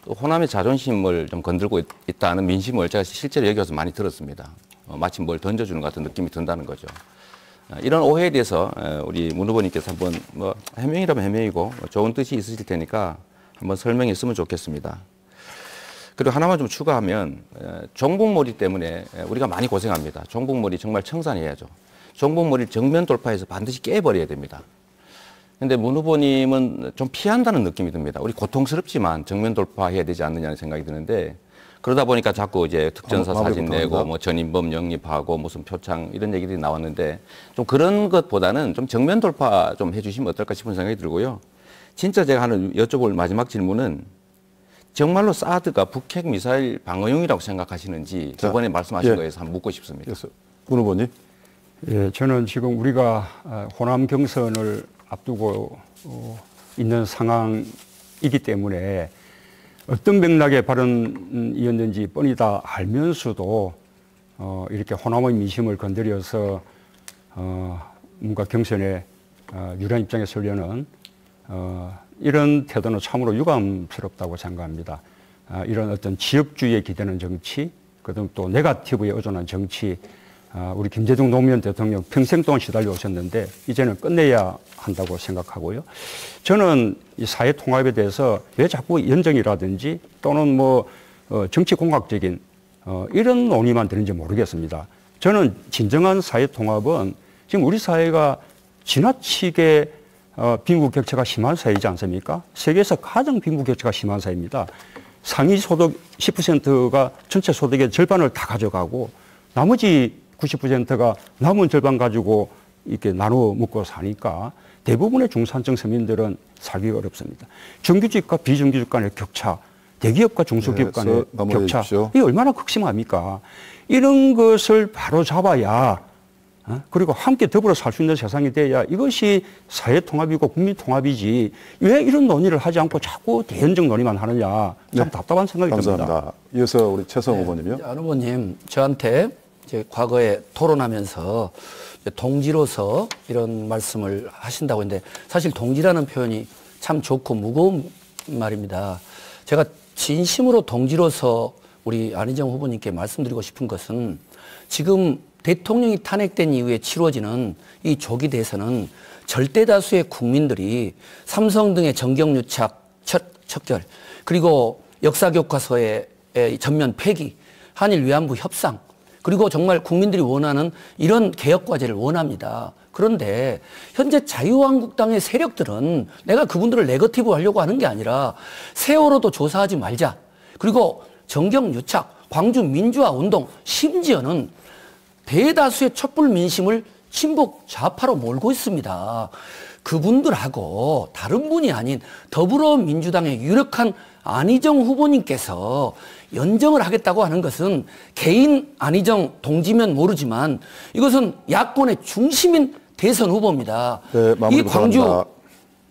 호남의 자존심을 좀 건들고 있다는 민심을 제가 실제로 여기 와서 많이 들었습니다. 마치 뭘 던져주는 것 같은 느낌이 든다는 거죠. 이런 오해에 대해서 우리 문 후보님께서 한번 뭐 해명이라면 해명이고 좋은 뜻이 있으실 테니까 한번 설명했으면 좋겠습니다. 그리고 하나만 좀 추가하면 종북몰이 때문에 우리가 많이 고생합니다. 종북몰이 정말 청산해야죠. 종북몰이 정면 돌파해서 반드시 깨버려야 됩니다. 근데 문 후보님은 좀 피한다는 느낌이 듭니다. 우리 고통스럽지만 정면 돌파해야 되지 않느냐는 생각이 드는데 그러다 보니까 자꾸 이제 특전사 사진 내고 뭐 전인범 영입하고 무슨 표창 이런 얘기들이 나왔는데 좀 그런 것보다는 좀 정면 돌파 좀 해주시면 어떨까 싶은 생각이 들고요. 진짜 제가 하는 여쭤볼 마지막 질문은 정말로 사드가 북핵 미사일 방어용이라고 생각하시는지 저번에 말씀하신 거에서 한번 묻고 싶습니다. 문 후보님. 예, 저는 지금 우리가 호남 경선을 앞두고 있는 상황이기 때문에 어떤 맥락의 발언이었는지 뻔히 다 알면서도 이렇게 호남의 민심을 건드려서 뭔가 경선에 유리한 입장에 서려는 이런 태도는 참으로 유감스럽다고 생각합니다. 이런 어떤 지역주의에 기대는 정치, 그다음 또 네거티브에 의존한 정치, 우리 김대중 노무현 대통령 평생 동안 시달려 오셨는데 이제는 끝내야 한다고 생각하고요. 저는 이 사회 통합에 대해서 왜 자꾸 연정이라든지 또는 뭐 정치 공학적인 이런 논의만 되는지 모르겠습니다. 저는 진정한 사회 통합은 지금 우리 사회가 지나치게 빈부 격차가 심한 사회이지 않습니까? 세계에서 가장 빈부 격차가 심한 사회입니다. 상위 소득 10%가 전체 소득의 절반을 다 가져가고 나머지 90%가 남은 절반 가지고 이렇게 나눠 먹고 사니까 대부분의 중산층 서민들은 살기가 어렵습니다. 정규직과 비정규직 간의 격차, 대기업과 중소기업 간의 격차, 이게 얼마나 극심합니까? 이런 것을 바로 잡아야 그리고 함께 더불어 살 수 있는 세상이 돼야 이것이 사회 통합이고 국민 통합이지 왜 이런 논의를 하지 않고 자꾸 대연정 논의만 하느냐 참 답답한 생각이 듭니다. 감사합니다. 이어서 우리 최성 후보님요. 안 후보님, 저한테 이제 과거에 토론하면서 동지로서 이런 말씀을 하신다고 했는데 사실 동지라는 표현이 참 좋고 무거운 말입니다. 제가 진심으로 동지로서 우리 안희정 후보님께 말씀드리고 싶은 것은 지금 대통령이 탄핵된 이후에 치러지는 이 조기 대선은 절대 다수의 국민들이 삼성 등의 정경유착 척결, 그리고 역사교과서의 전면 폐기, 한일 위안부 협상, 그리고 정말 국민들이 원하는 이런 개혁과제를 원합니다. 그런데 현재 자유한국당의 세력들은 내가 그분들을 네거티브 하려고 하는 게 아니라 세월호도 조사하지 말자. 그리고 정경유착, 광주 민주화 운동, 심지어는 대다수의 촛불 민심을 친북 좌파로 몰고 있습니다. 그분들하고 다른 분이 아닌 더불어민주당의 유력한 안희정 후보님께서 연정을 하겠다고 하는 것은 개인 안희정 동지면 모르지만 이것은 야권의 중심인 대선 후보입니다. 네, 이 광주 바랍니다.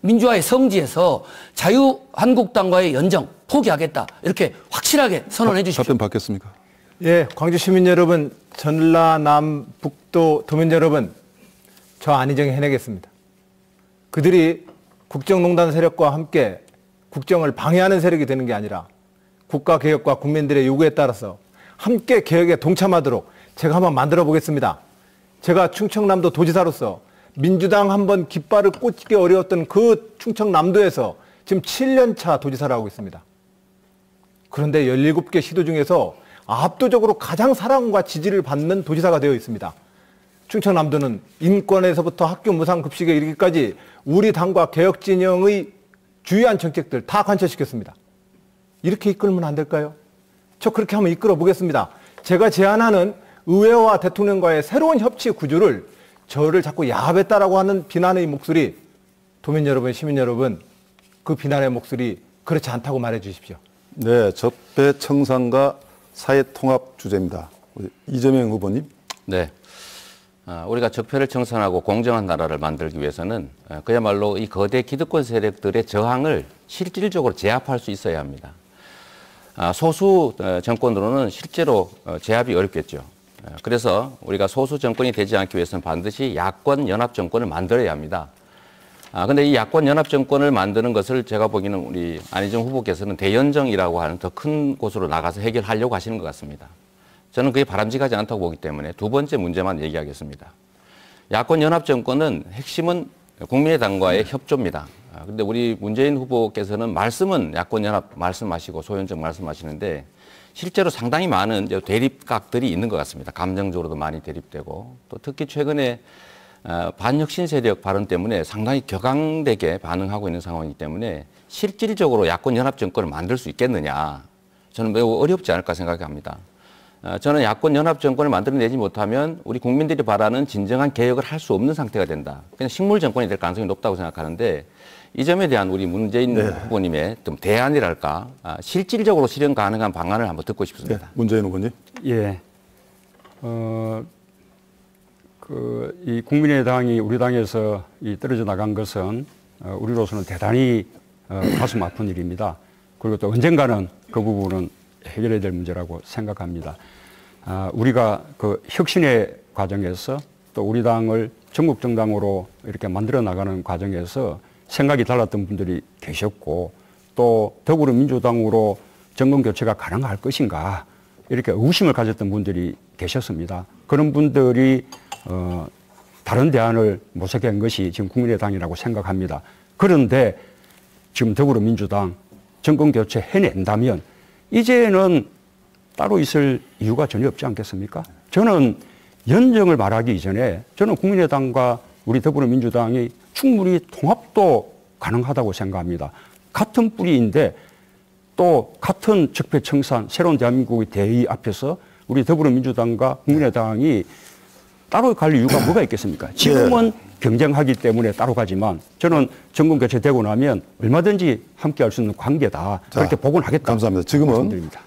민주화의 성지에서 자유한국당과의 연정 포기하겠다. 이렇게 확실하게 선언해 주십시오. 답변 받겠습니까? 예, 광주 시민 여러분, 전라남북도 도민 여러분, 저 안희정이 해내겠습니다. 그들이 국정농단 세력과 함께 국정을 방해하는 세력이 되는 게 아니라 국가개혁과 국민들의 요구에 따라서 함께 개혁에 동참하도록 제가 한번 만들어 보겠습니다. 제가 충청남도 도지사로서 민주당 한번 깃발을 꽂기 어려웠던 그 충청남도에서 지금 7년차 도지사를 하고 있습니다. 그런데 17개 시도 중에서 압도적으로 가장 사랑과 지지를 받는 도지사가 되어 있습니다. 충청남도는 인권에서부터 학교 무상급식에 이르기까지 우리 당과 개혁진영의 주요한 정책들 다 관철시켰습니다. 이렇게 이끌면 안 될까요? 저 그렇게 한번 이끌어 보겠습니다. 제가 제안하는 의회와 대통령과의 새로운 협치 구조를 저를 자꾸 야합했다라고 하는 비난의 목소리, 도민 여러분, 시민 여러분, 그 비난의 목소리 그렇지 않다고 말해 주십시오. 네, 적폐청산과 사회통합 주제입니다. 우리 이재명 후보님. 네. 우리가 적폐를 청산하고 공정한 나라를 만들기 위해서는 그야말로 이 거대 기득권 세력들의 저항을 실질적으로 제압할 수 있어야 합니다. 소수 정권으로는 실제로 제압이 어렵겠죠. 그래서 우리가 소수 정권이 되지 않기 위해서는 반드시 야권 연합 정권을 만들어야 합니다. 근데 이 야권 연합 정권을 만드는 것을 제가 보기에는 우리 안희정 후보께서는 대연정이라고 하는 더 큰 곳으로 나가서 해결하려고 하시는 것 같습니다. 저는 그게 바람직하지 않다고 보기 때문에 두 번째 문제만 얘기하겠습니다. 야권 연합 정권은 핵심은 국민의당과의 협조입니다. 근데 우리 문재인 후보께서는 말씀은 야권 연합 말씀하시고 소연정 말씀하시는데 실제로 상당히 많은 대립각들이 있는 것 같습니다. 감정적으로도 많이 대립되고 또 특히 최근에 반혁신 세력 발언 때문에 상당히 격앙되게 반응하고 있는 상황이기 때문에 실질적으로 야권 연합 정권을 만들 수 있겠느냐 저는 매우 어렵지 않을까 생각합니다. 저는 야권 연합 정권을 만들어내지 못하면 우리 국민들이 바라는 진정한 개혁을 할 수 없는 상태가 된다. 그냥 식물 정권이 될 가능성이 높다고 생각하는데 이 점에 대한 우리 문재인 후보님의 좀 대안이랄까 실질적으로 실현 가능한 방안을 한번 듣고 싶습니다. 네, 문재인 후보님. 예. 이 국민의당이 우리 당에서 떨어져 나간 것은 우리로서는 대단히 가슴 아픈 일입니다. 그리고 또 언젠가는 그 부분은 해결해야 될 문제라고 생각합니다. 우리가 그 혁신의 과정에서 또 우리 당을 전국 정당으로 이렇게 만들어 나가는 과정에서 생각이 달랐던 분들이 계셨고 또 더불어민주당으로 정권 교체가 가능할 것인가 이렇게 의심을 가졌던 분들이 계셨습니다. 그런 분들이 다른 대안을 모색한 것이 지금 국민의당이라고 생각합니다. 그런데 지금 더불어민주당 정권 교체 해낸다면 이제는 따로 있을 이유가 전혀 없지 않겠습니까? 저는 연정을 말하기 이전에 저는 국민의당과 우리 더불어민주당이 충분히 통합도 가능하다고 생각합니다. 같은 뿌리인데 또 같은 적폐청산, 새로운 대한민국의 대의 앞에서 우리 더불어민주당과 국민의당이 따로 갈 이유가 뭐가 있겠습니까? 지금은 경쟁하기 때문에 따로 가지만 저는 정권 교체되고 나면 얼마든지 함께 할 수 있는 관계다. 그렇게 복원하겠다. 감사합니다. 지금은 말씀드립니다.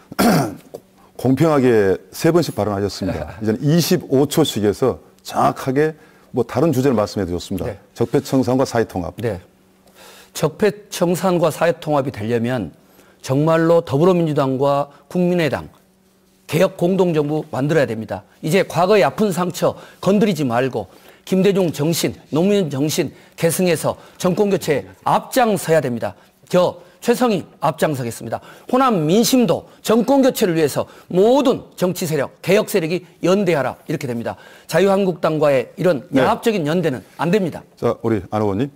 공평하게 3번씩 발언하셨습니다. 이제는 25초씩에서 정확하게 뭐 다른 주제를 말씀해 주셨습니다. 네. 적폐청산과 사회통합. 네. 적폐청산과 사회통합이 되려면 정말로 더불어민주당과 국민의당 개혁 공동정부 만들어야 됩니다. 이제 과거의 아픈 상처 건드리지 말고 김대중 정신, 노무현 정신 계승해서 정권교체에 앞장서야 됩니다. 최성희 앞장서겠습니다. 호남 민심도 정권 교체를 위해서 모든 정치 세력, 개혁 세력이 연대하라 이렇게 됩니다. 자유한국당과의 이런 네. 야합적인 연대는 안 됩니다. 자, 우리 안 의원님.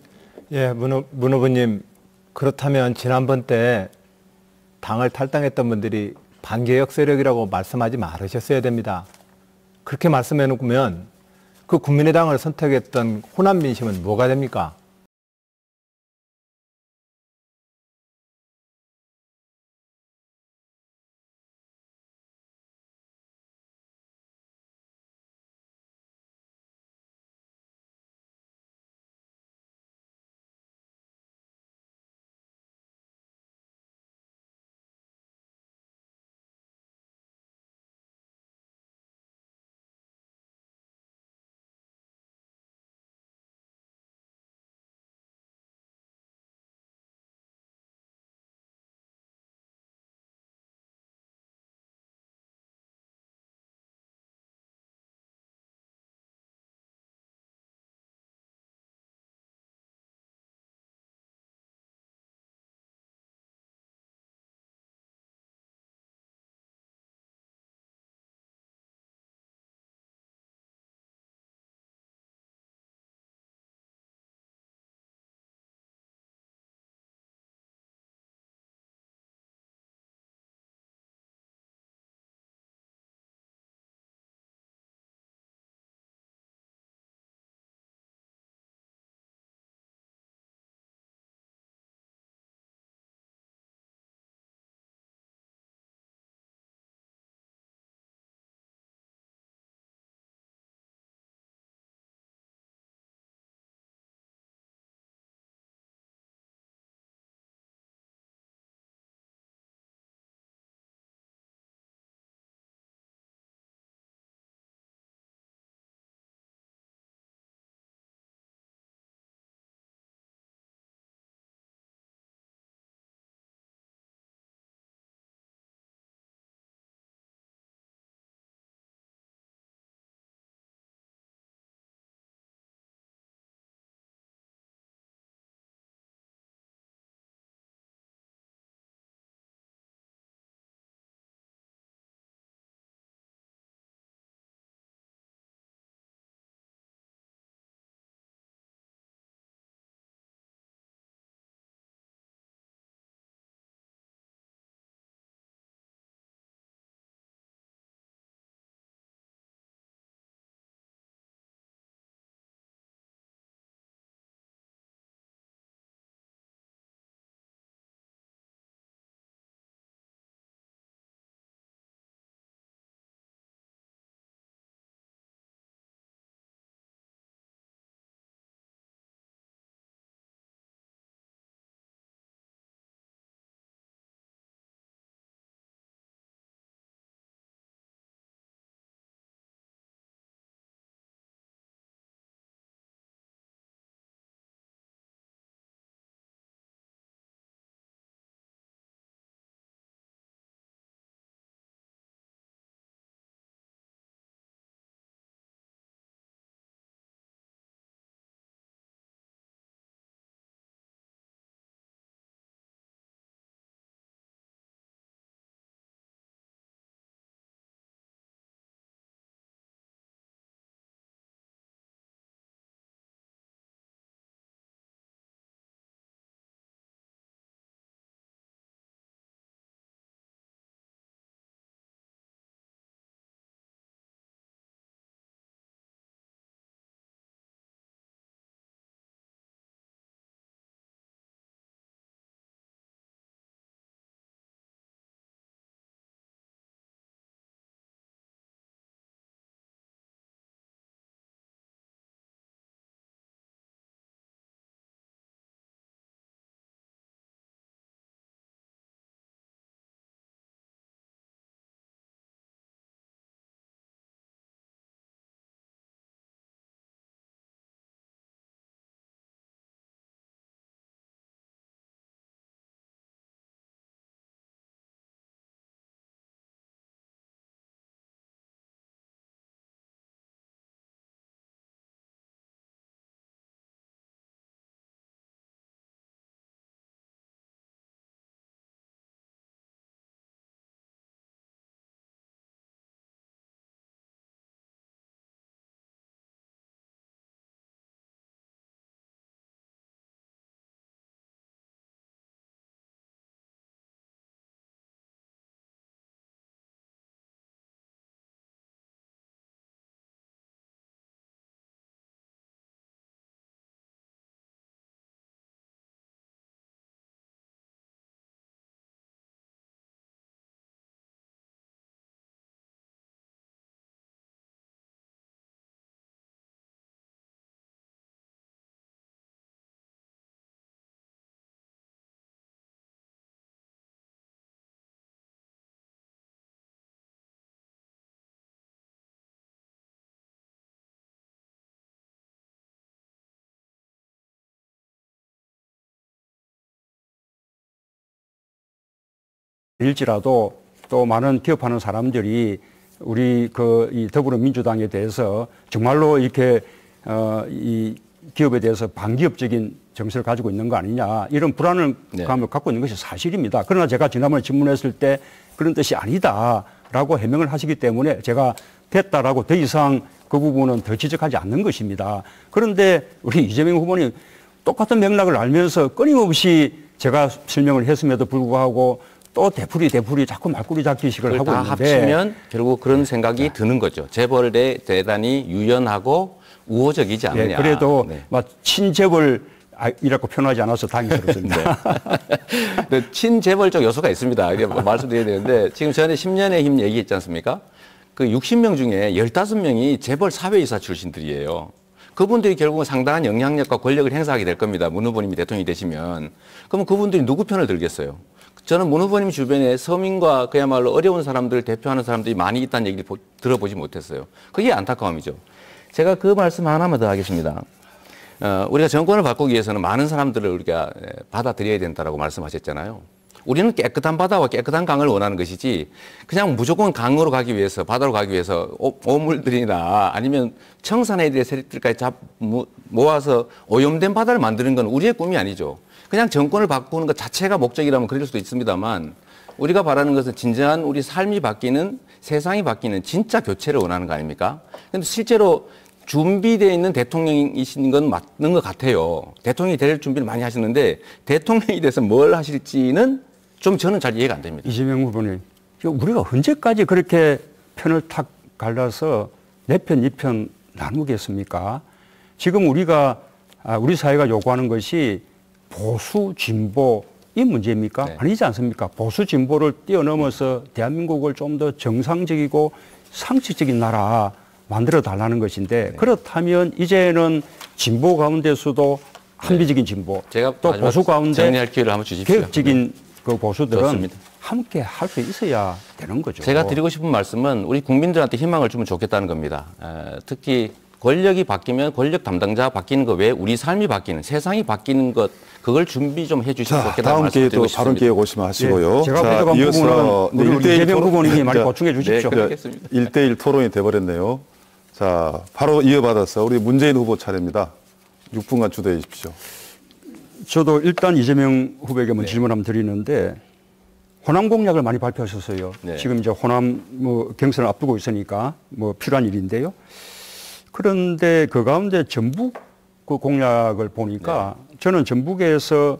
예, 문 후보님, 그렇다면 지난번 때 당을 탈당했던 분들이 반개혁 세력이라고 말씀하지 말으셨어야 됩니다. 그렇게 말씀해 놓으면 그 국민의당을 선택했던 호남 민심은 뭐가 됩니까? 일지라도 또 많은 기업하는 사람들이 우리 이 더불어민주당에 대해서 정말로 이렇게 이 기업에 대해서 반기업적인 정서를 가지고 있는 거 아니냐 이런 불안을 감을 갖고 있는 것이 사실입니다. 그러나 제가 지난번에 질문했을 때 그런 뜻이 아니다라고 해명을 하시기 때문에 제가 됐다라고 더 이상 그 부분은 더 지적하지 않는 것입니다. 그런데 우리 이재명 후보님 똑같은 맥락을 알면서 끊임없이 제가 설명을 했음에도 불구하고 또 되풀이 자꾸 말꼬리 잡기식을 하고 다 있는데 합치면 결국 그런 생각이 드는 거죠. 재벌에 대단히 유연하고 우호적이지 않느냐. 네, 그래도 막 친재벌이라고 표현하지 않아서 다행스럽습니다. 네. 친재벌적 요소가 있습니다. 말씀드려야 되는데 지금 전에 10년의 힘 얘기했지 않습니까? 그 60명 중에 15명이 재벌 사회이사 출신들이에요. 그분들이 결국은 상당한 영향력과 권력을 행사하게 될 겁니다. 문 후보님이 대통령이 되시면. 그러면 그분들이 누구 편을 들겠어요? 저는 문 후보님 주변에 서민과 그야말로 어려운 사람들을 대표하는 사람들이 많이 있다는 얘기를 들어보지 못했어요. 그게 안타까움이죠. 제가 그 말씀 하나만 더 하겠습니다. 우리가 정권을 바꾸기 위해서는 많은 사람들을 우리가 받아들여야 된다라고 말씀하셨잖아요. 우리는 깨끗한 바다와 깨끗한 강을 원하는 것이지 그냥 무조건 강으로 가기 위해서 바다로 가기 위해서 오물들이나 아니면 청산해야 될 세력들까지 모아서 오염된 바다를 만드는 건 우리의 꿈이 아니죠. 그냥 정권을 바꾸는 것 자체가 목적이라면 그럴 수도 있습니다만 우리가 바라는 것은 진정한 우리 삶이 바뀌는 세상이 바뀌는 진짜 교체를 원하는 거 아닙니까? 그런데 실제로 준비되어 있는 대통령이신 건 맞는 것 같아요. 대통령이 될 준비를 많이 하시는데 대통령이 돼서 뭘 하실지는 좀 저는 잘 이해가 안 됩니다. 이재명 후보님, 우리가 언제까지 그렇게 편을 탁 갈라서 내 편, 이 편 나누겠습니까? 지금 우리 사회가 요구하는 것이 보수, 진보 이 문제입니까? 네. 아니지 않습니까? 보수, 진보를 뛰어넘어서 대한민국을 좀 더 정상적이고 상식적인 나라 만들어 달라는 것인데 그렇다면 이제는 진보 가운데서도 합리적인 진보 제가 또 보수 가운데 정리할 기회를 한번 주십시오. 개혁적인 그 보수들은 좋습니다. 함께 할 수 있어야 되는 거죠. 제가 드리고 싶은 말씀은 우리 국민들한테 희망을 주면 좋겠다는 겁니다. 특히 권력이 바뀌면 권력 담당자가 바뀌는 것 외에 우리 삶이 바뀌는 세상이 바뀌는 것 그걸 준비 좀 해주시면 좋겠다는 다음 말씀 기회도 드리고 다른 싶습니다. 기회 오시면 하시고요. 제가 자, 부족한 이어서 부분은 우리 이재명 후보님이 많이 보충해 주십시오. 네, 그렇겠습니다. 1대1 토론이 돼버렸네요. 자, 바로 이어받아서 우리 문재인 후보 차례입니다. 6분간 주도해 주십시오. 저도 일단 이재명 후보에게 질문 한번 드리는데 호남 공약을 많이 발표하셨어요. 네. 지금 이제 호남 경선을 앞두고 있으니까 필요한 일인데요. 그런데 그 가운데 전북 그 공약을 보니까 저는 전북에서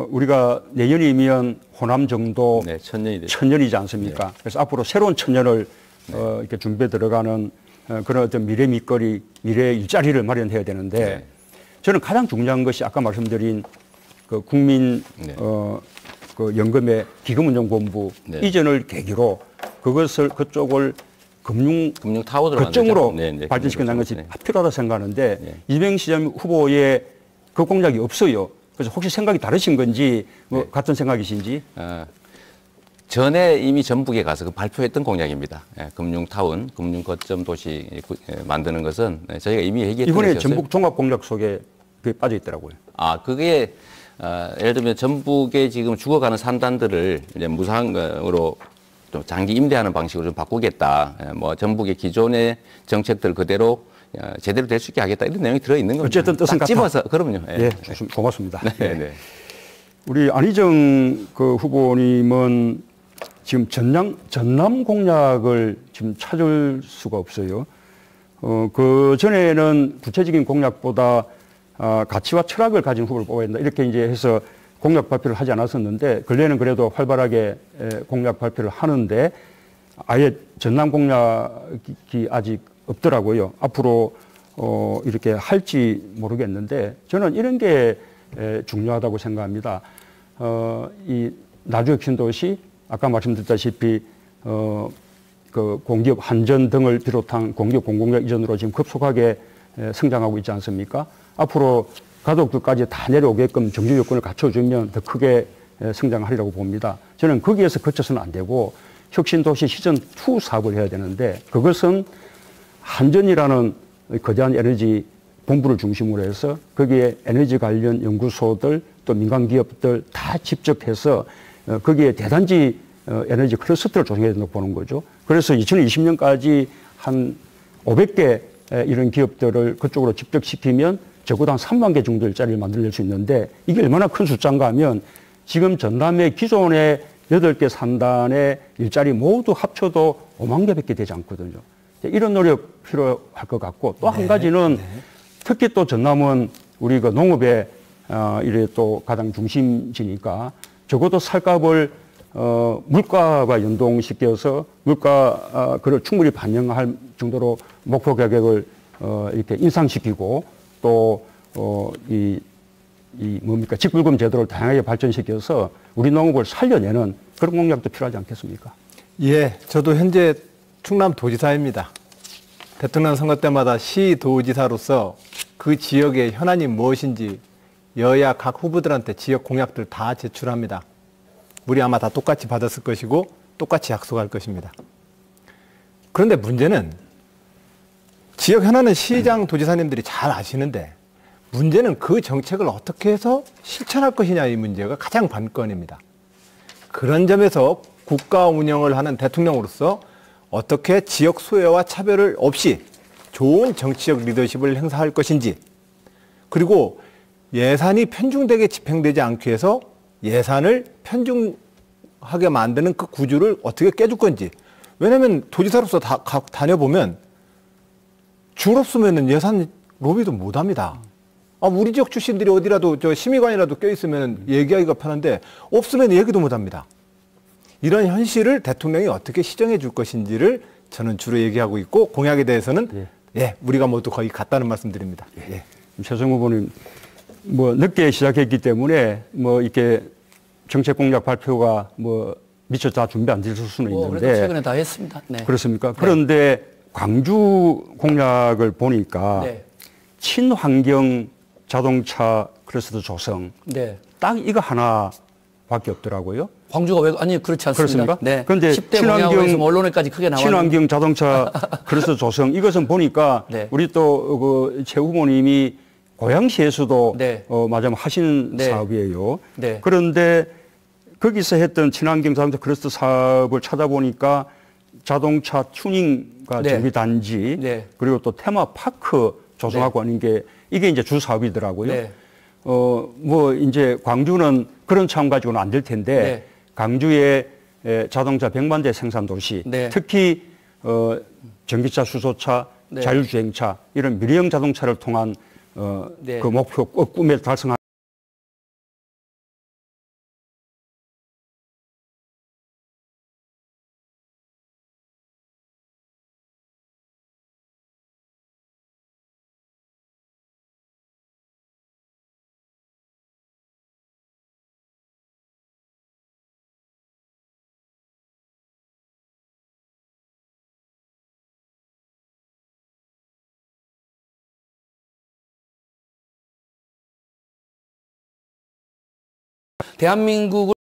우리가 내년이면 호남 정도 네, 천년이 천년이지 않습니까? 네. 그래서 앞으로 새로운 천년을 이렇게 준비해 들어가는 그런 어떤 미래 밑거리, 미래 일자리를 마련해야 되는데 네. 저는 가장 중요한 것이 아까 말씀드린 그 국민 네. 그 연금의 기금운용본부 네. 이전을 계기로 그쪽을 금융 타워로 거점으로 네, 발전시켜나가는 것이 네. 필요하다 생각하는데 네. 이재명 시장 후보의 그 공약이 없어요. 그래서 혹시 생각이 다르신 건지 네. 같은 생각이신지? 전에 이미 전북에 가서 발표했던 공약입니다. 금융타운, 금융거점 도시 만드는 것은 저희가 이미 얘기했던 이번에 것이었어요. 전북 종합공약 속에 그게 빠져 있더라고요. 그게 예를 들면 전북에 지금 죽어가는 산단들을 이제 무상으로 좀 장기 임대하는 방식으로 좀 바꾸겠다. 전북의 기존의 정책들 그대로 제대로 될 수 있게 하겠다. 이런 내용이 들어있는 겁니다. 어쨌든 뜻은 같다. 집어서, 그럼요. 예, 좋습니다. 고맙습니다. 네, 네. 우리 안희정 그 후보님은 지금 전남 공약을 지금 찾을 수가 없어요. 그 전에는 구체적인 공약보다 가치와 철학을 가진 후보를 뽑아야 된다. 이렇게 이제 해서 공약 발표를 하지 않았었는데 근래는 그래도 활발하게 공약 발표를 하는데 아예 전남 공약이 아직 없더라고요. 앞으로 이렇게 할지 모르겠는데 저는 이런 게 중요하다고 생각합니다. 이 나주혁 신도시 아까 말씀드렸다시피 그 공기업 한전 등을 비롯한 공기업 공공역 이전으로 지금 급속하게 성장하고 있지 않습니까? 앞으로 가족들까지 다 내려오게끔 정주 요건을 갖춰주면 더 크게 성장하리라고 봅니다. 저는 거기에서 그쳐서는 안 되고 혁신도시 시즌2 사업을 해야 되는데 그것은 한전이라는 거대한 에너지 본부를 중심으로 해서 거기에 에너지 관련 연구소들 또 민간 기업들 다 집적해서 거기에 대단지 에너지 클러스터를 조성해야 된다고 보는 거죠. 그래서 2020년까지 한 500개 이런 기업들을 그쪽으로 집적시키면 적어도 한 3만 개 정도 일자리를 만들어낼 수 있는데 이게 얼마나 큰 숫자인가 하면 지금 전남의 기존의 8개 산단의 일자리 모두 합쳐도 5만 개밖에 되지 않거든요. 이런 노력 필요할 것 같고 또 한 가지는 특히 또 전남은 우리 그 농업에 이래 또 가장 중심지니까 적어도 쌀값을 물가와 연동시켜서 물가 그를 충분히 반영할 정도로 목표 가격을 이렇게 인상시키고 또 뭡니까 직불금 제도를 다양하게 발전시켜서 우리 농업을 살려내는 그런 공약도 필요하지 않겠습니까? 예, 저도 현재 충남도지사입니다. 대통령 선거 때마다 시도지사로서 그 지역의 현안이 무엇인지 여야 각 후보들한테 지역 공약들 다 제출합니다. 우리 아마 다 똑같이 받았을 것이고 똑같이 약속할 것입니다. 그런데 문제는 지역 현안은 시장 도지사님들이 잘 아시는데 문제는 그 정책을 어떻게 해서 실천할 것이냐 이 문제가 가장 관건입니다. 그런 점에서 국가 운영을 하는 대통령으로서 어떻게 지역 소외와 차별을 없이 좋은 정치적 리더십을 행사할 것인지 그리고 예산이 편중되게 집행되지 않기 위해서 예산을 편중하게 만드는 그 구조를 어떻게 깨줄 건지. 왜냐하면 도지사로서 다녀보면 줄 없으면 예산 로비도 못합니다. 우리 지역 출신들이 어디라도 저 심의관이라도 껴있으면 얘기하기가 편한데 없으면 얘기도 못합니다. 이런 현실을 대통령이 어떻게 시정해 줄 것인지를 저는 주로 얘기하고 있고 공약에 대해서는 우리가 모두 거의 같다는 말씀드립니다. 최성 후보님 뭐 늦게 시작했기 때문에 뭐 이렇게 정책 공약 발표가 뭐 미처 다 준비 안 됐을 수는 있는데 그래도 최근에 다 했습니다. 네. 그렇습니까? 그런데 광주 공약을 보니까 친환경 자동차 클러스터 조성 딱 이거 하나밖에 없더라고요. 광주가 왜 아니 그렇지 않습니다. 그렇습니까? 네. 그런데 10대 공약에서 언론에까지 크게 나왔는데 친환경 자동차 클러스터 조성 이것은 보니까 우리 또 그 최 후보님이 고양시에서도 맞으면 하신 사업이에요. 그런데 거기서 했던 친환경 자동차 클러스터 사업을 찾아보니까 자동차 튜닝과 정비 단지 그리고 또 테마파크 조성하고 하는 게 이게 이제 주 사업이더라고요. 뭐 이제 광주는 그런 차원 가지고는 안 될 텐데 광주의 자동차 100만 대 생산 도시 특히 전기차, 수소차, 자율주행차 이런 미래형 자동차를 통한 그 목표 꿈에 달성한 대한민국을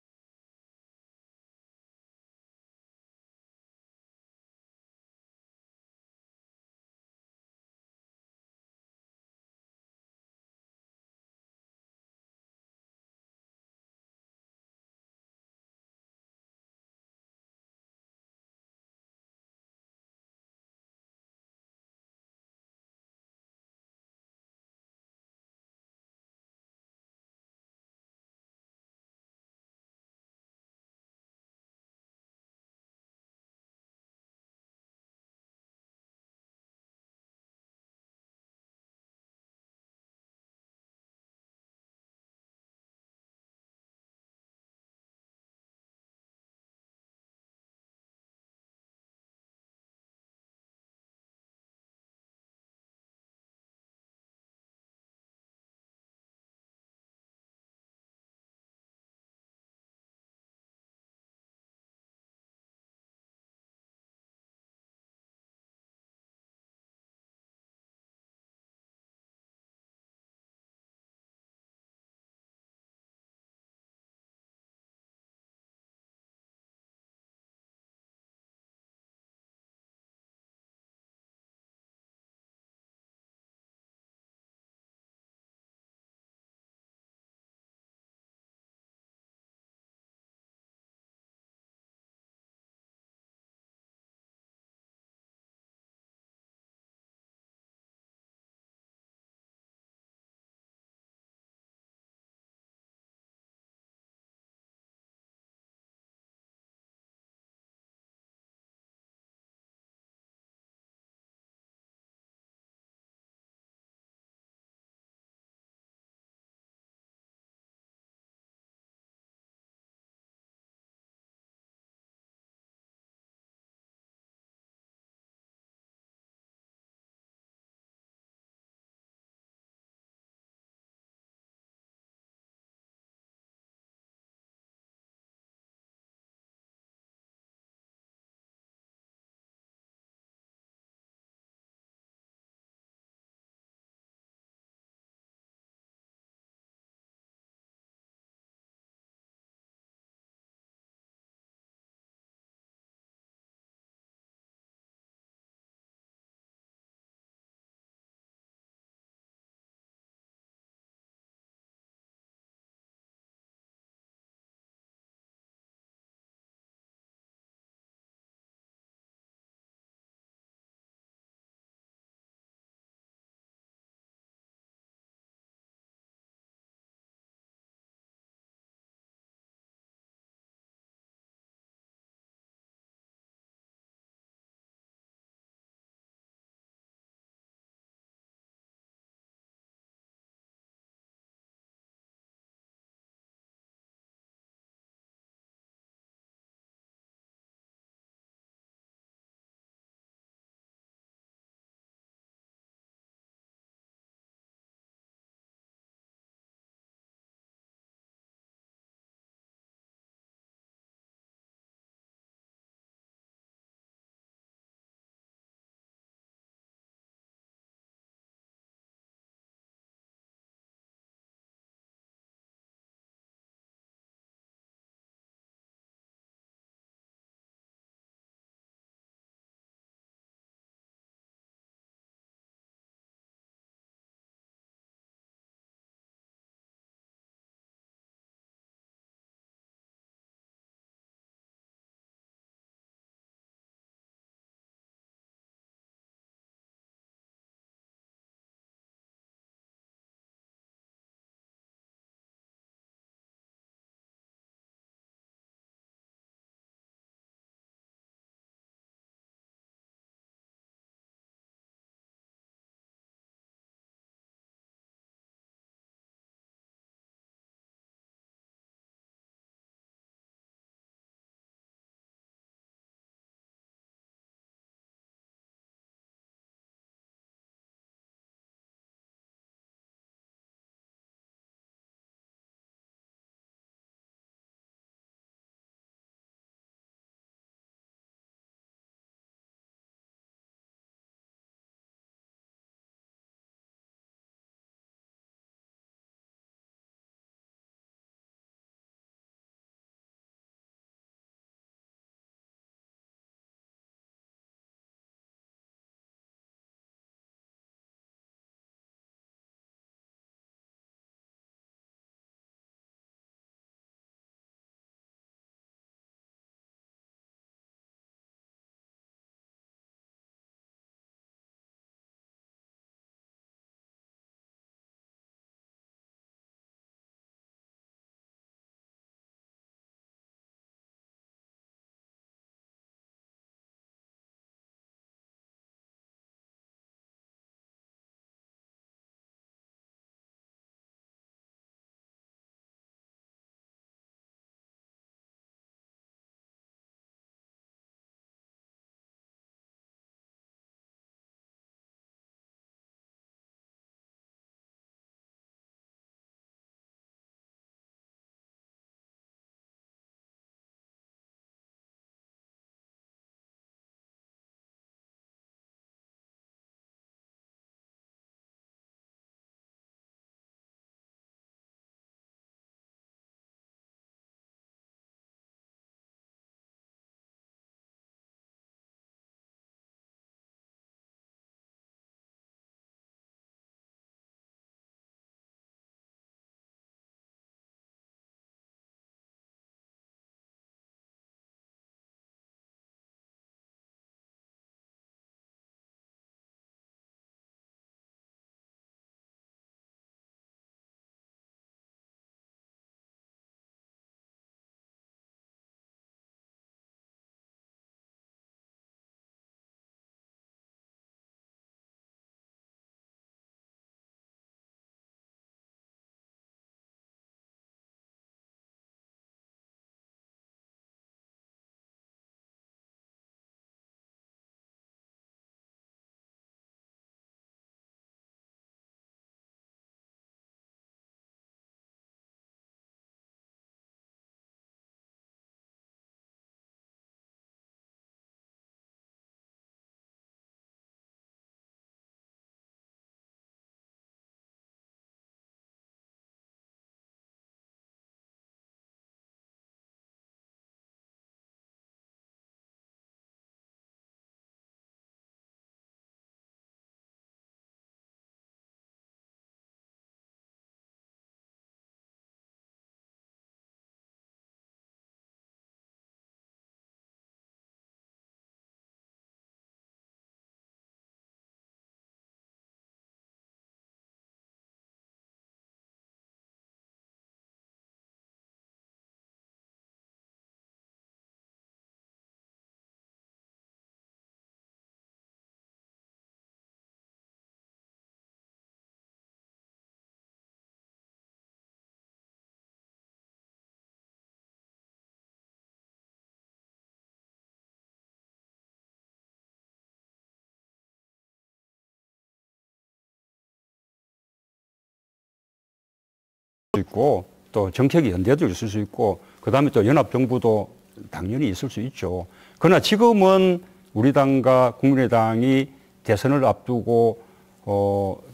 있고 또 정책의 연대도 있을 수 있고 그다음에 또 연합정부도 당연히 있을 수 있죠. 그러나 지금은 우리 당과 국민의당이 대선을 앞두고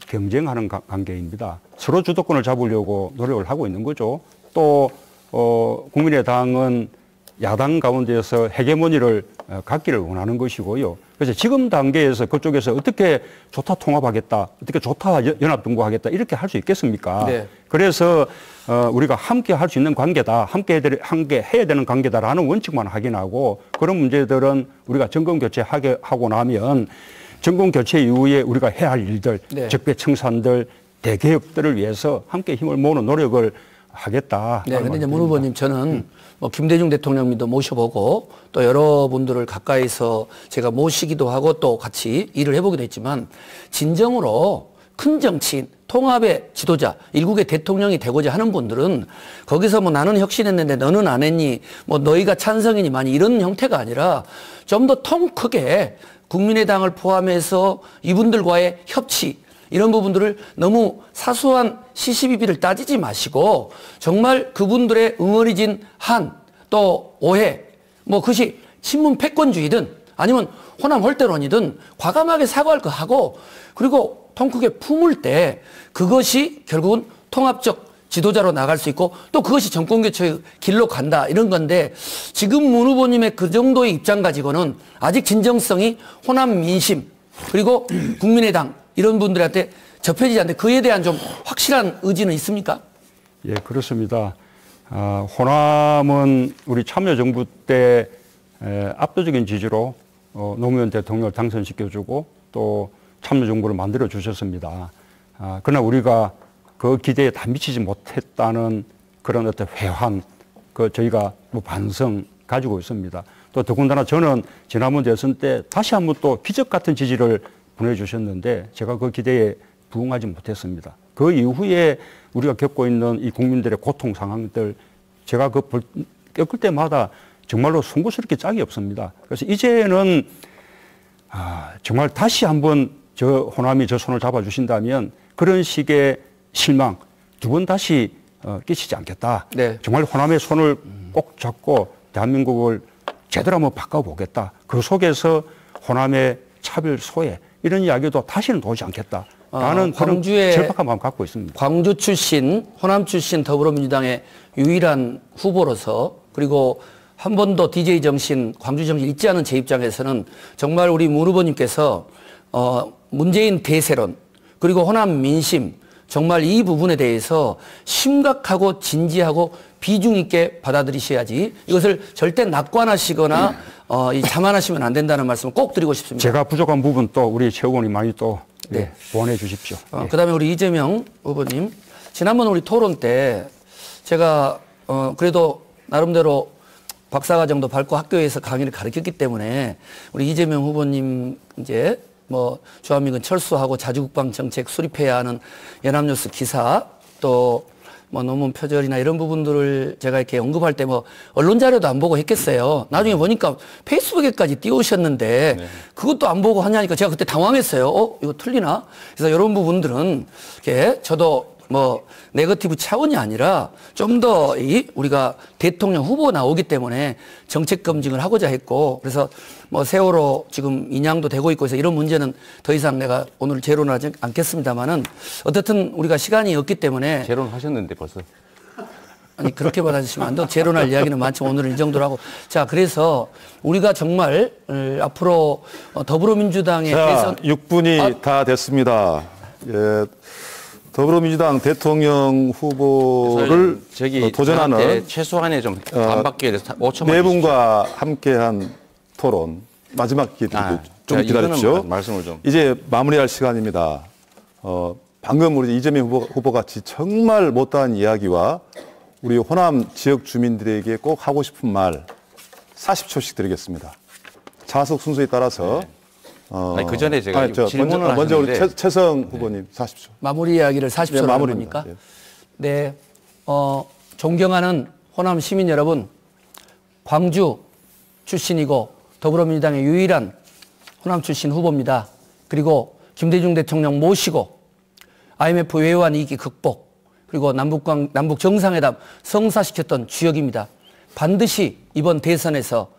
경쟁하는 관계입니다. 서로 주도권을 잡으려고 노력을 하고 있는 거죠. 또 국민의당은 야당 가운데에서 헤게모니를 갖기를 원하는 것이고요. 그래서 지금 단계에서 그쪽에서 어떻게 좋다 통합하겠다, 어떻게 좋다 연합정부하겠다 이렇게 할 수 있겠습니까? 네. 그래서 우리가 함께 할 수 있는 관계다, 함께 해야 되는 관계다라는 원칙만 확인하고 그런 문제들은 우리가 정권 교체하고 나면 정권 교체 이후에 우리가 해야 할 일들, 네. 적폐청산들, 대개혁들을 위해서 함께 힘을 모으는 노력을 하겠다. 네, 근데 이제 문 후보님 저는 뭐 김대중 대통령님도 모셔보고 또 여러분들을 가까이서 제가 모시기도 하고 또 같이 일을 해보기도 했지만 진정으로 큰 정치인, 통합의 지도자, 일국의 대통령이 되고자 하는 분들은 거기서 뭐 나는 혁신했는데 너는 안 했니, 뭐 너희가 찬성이니 많이 이런 형태가 아니라 좀 더 통 크게 국민의당을 포함해서 이분들과의 협치, 이런 부분들을 너무 사소한 시시비비를 따지지 마시고 정말 그분들의 응어리진 한, 또 오해, 뭐 그것이 친문 패권주의든 아니면 호남 홀대론이든 과감하게 사과할 거 하고 그리고 통 크게 품을 때 그것이 결국은 통합적 지도자로 나갈 수 있고 또 그것이 정권교체의 길로 간다 이런 건데 지금 문 후보님의 그 정도의 입장 가지고는 아직 진정성이 호남 민심 그리고 국민의당 이런 분들한테 접해지지 않는데 그에 대한 좀 확실한 의지는 있습니까? 예, 그렇습니다. 호남은 우리 참여정부 때 압도적인 지지로 노무현 대통령을 당선시켜주고 또 참여정부를 만들어 주셨습니다. 그러나 우리가 그 기대에 다 미치지 못했다는 그런 어떤 회한, 저희가 뭐 반성 가지고 있습니다. 또 더군다나 저는 지난번 대선 때 다시 한번 또 기적 같은 지지를 보내주셨는데 제가 그 기대에 부응하지 못했습니다. 그 이후에 우리가 겪고 있는 이 국민들의 고통 상황들 제가 겪을 때마다 정말로 송구스럽게 짝이 없습니다. 그래서 이제는 정말 다시 한번 저 호남이 저 손을 잡아주신다면 그런 식의 실망 두 번 다시 끼치지 않겠다. 네. 정말 호남의 손을 꼭 잡고 대한민국을 제대로 한번 바꿔보겠다. 그 속에서 호남의 차별 소외 이런 이야기도 다시는 나오지 않겠다. 라는 그런 절박한 마음 갖고 있습니다. 광주 출신, 호남 출신 더불어민주당의 유일한 후보로서 그리고 한 번도 DJ 정신, 광주 정신 잊지 않은 제 입장에서는 정말 우리 문 후보님께서 문재인 대세론 그리고 호남 민심 정말 이 부분에 대해서 심각하고 진지하고 비중 있게 받아들이셔야지 이것을 절대 낙관하시거나 자만하시면 안 된다는 말씀을 꼭 드리고 싶습니다. 제가 부족한 부분 또 우리 최 의원이 많이 또 네. 보완해 주십시오. 그다음에 우리 이재명 후보님 지난번 우리 토론 때 제가 그래도 나름대로 박사과정도 밟고 학교에서 강의를 가르쳤기 때문에 우리 이재명 후보님 이제 뭐 주한미군 철수하고 자주국방 정책 수립해야 하는 연합뉴스 기사 또 뭐 논문 표절이나 이런 부분들을 제가 이렇게 언급할 때 뭐 언론 자료도 안 보고 했겠어요. 나중에 보니까 페이스북에까지 띄우셨는데 네. 그것도 안 보고 하냐니까 제가 그때 당황했어요. 이거 틀리나? 그래서 이런 부분들은 이렇게 저도 뭐 네거티브 차원이 아니라 좀 더 우리가 대통령 후보 나오기 때문에 정책 검증을 하고자 했고 그래서 뭐 세월호 지금 인양도 되고 있고 해서 이런 문제는 더 이상 내가 오늘 재론하지 않겠습니다만은 어쨌든 우리가 시간이 없기 때문에 재론하셨는데 벌써 아니 그렇게 말하시면 안 돼요. 재론할 이야기는 많지만 오늘은 이 정도로 하고 자 그래서 우리가 정말 앞으로 더불어민주당의 자, 6분이 다 됐습니다. 예. 더불어민주당 대통령 후보를 도전하는 최소한의 좀 반박기에 대해서 5초만 네 분과 함께한 토론 마지막 기회 드리고 좀 기다리십시오. 말씀을 좀. 이제 마무리할 시간입니다. 방금 우리 이재명 후보 같이 정말 못다한 이야기와 우리 호남 지역 주민들에게 꼭 하고 싶은 말 40초씩 드리겠습니다. 자석 순서에 따라서. 아니, 그 전에 제가 질문을 먼저 우리 최성 후보님 40초. 마무리 이야기를 40초로 하는 겁니까? 예. 네, 존경하는 호남 시민 여러분, 광주 출신이고 더불어민주당의 유일한 호남 출신 후보입니다. 그리고 김대중 대통령 모시고 IMF 외환 위기 극복, 그리고 남북 정상회담 성사시켰던 주역입니다. 반드시 이번 대선에서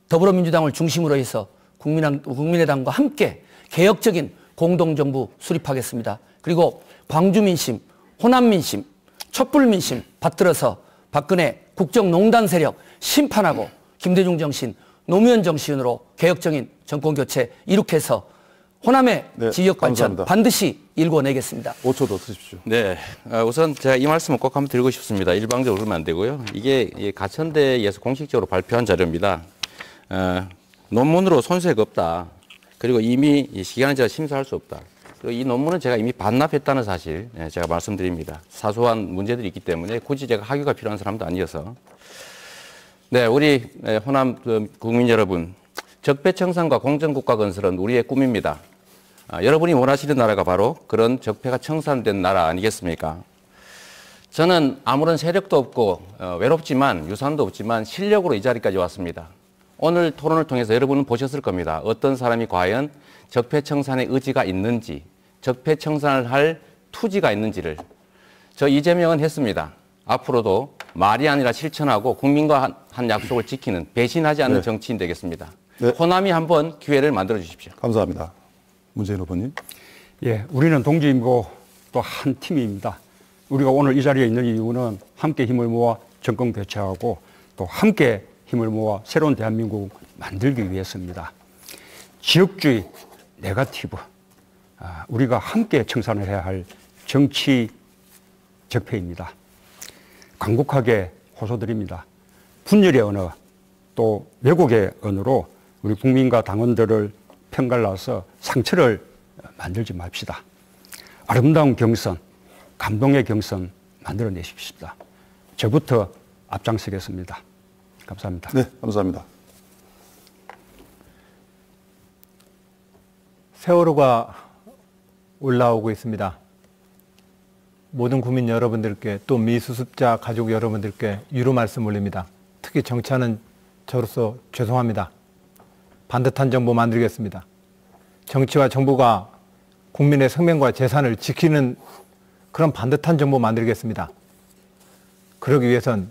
더불어민주당을 중심으로 해서 국민의당과 함께 개혁적인 공동정부 수립하겠습니다. 그리고 광주 민심, 호남 민심, 촛불 민심 받들어서 박근혜 국정농단 세력 심판하고 김대중 정신, 노무현 정신으로 개혁적인 정권 교체 이룩해서 호남의 네, 지역 발전 감사합니다. 반드시 일궈내겠습니다. 5초 더 쓰십시오. 네, 우선 제가 이 말씀을 꼭 한번 드리고 싶습니다. 일방적으로 그러면 안 되고요. 이게 이 가천대에서 공식적으로 발표한 자료입니다. 논문으로 손색 없다. 그리고 이미 이 시간을 제가 심사할 수 없다. 그리고 이 논문은 제가 이미 반납했다는 사실 제가 말씀드립니다. 사소한 문제들이 있기 때문에 굳이 제가 학위가 필요한 사람도 아니어서. 네, 우리 호남 국민 여러분, 적폐청산과 공정국가 건설은 우리의 꿈입니다. 여러분이 원하시는 나라가 바로 그런 적폐가 청산된 나라 아니겠습니까? 저는 아무런 세력도 없고 외롭지만 유산도 없지만 실력으로 이 자리까지 왔습니다. 오늘 토론을 통해서 여러분은 보셨을 겁니다. 어떤 사람이 과연 적폐청산의 의지가 있는지, 적폐청산을 할 투지가 있는지를. 저 이재명은 했습니다. 앞으로도 말이 아니라 실천하고 국민과 한 약속을 지키는 배신하지 않는 네. 정치인 되겠습니다. 네. 호남이 한번 기회를 만들어 주십시오. 감사합니다. 문재인 후보님. 예, 우리는 동지이고 또 한 팀입니다. 우리가 오늘 이 자리에 있는 이유는 함께 힘을 모아 정권 교체하고 또 함께 힘을 모아 새로운 대한민국 만들기 위해서입니다. 지역주의, 네거티브, 우리가 함께 청산을 해야 할 정치 적폐입니다. 간곡하게 호소드립니다. 분열의 언어, 또 왜곡의 언어로 우리 국민과 당원들을 편갈라서 상처를 만들지 맙시다. 아름다운 경선, 감동의 경선 만들어내십시오. 저부터 앞장서겠습니다. 감사합니다. 네, 감사합니다. 세월호가 올라오고 있습니다. 모든 국민 여러분들께 또 미수습자 가족 여러분들께 유로 말씀 올립니다. 특히 정치하는 저로서 죄송합니다. 반듯한 정부 만들겠습니다. 정치와 정부가 국민의 생명과 재산을 지키는 그런 반듯한 정부 만들겠습니다. 그러기 위해선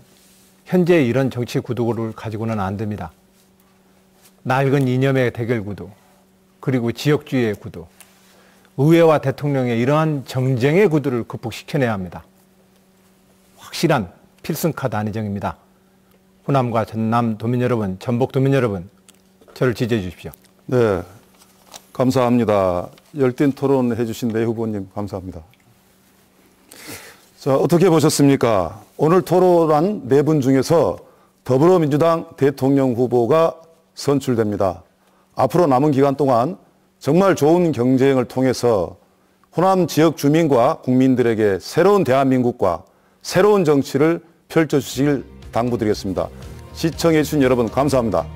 현재 이런 정치 구도를 가지고는 안 됩니다. 낡은 이념의 대결 구도, 그리고 지역주의의 구도, 의회와 대통령의 이러한 정쟁의 구도를 극복시켜내야 합니다. 확실한 필승카드 안희정입니다. 호남과 전남 도민 여러분, 전북 도민 여러분, 저를 지지해 주십시오. 네, 감사합니다. 열띤 토론 해주신 내 후보님 감사합니다. 자, 어떻게 보셨습니까? 오늘 토론한 네 분 중에서 더불어민주당 대통령 후보가 선출됩니다. 앞으로 남은 기간 동안 정말 좋은 경쟁을 통해서 호남 지역 주민과 국민들에게 새로운 대한민국과 새로운 정치를 펼쳐주시길 당부드리겠습니다. 시청해주신 여러분 감사합니다.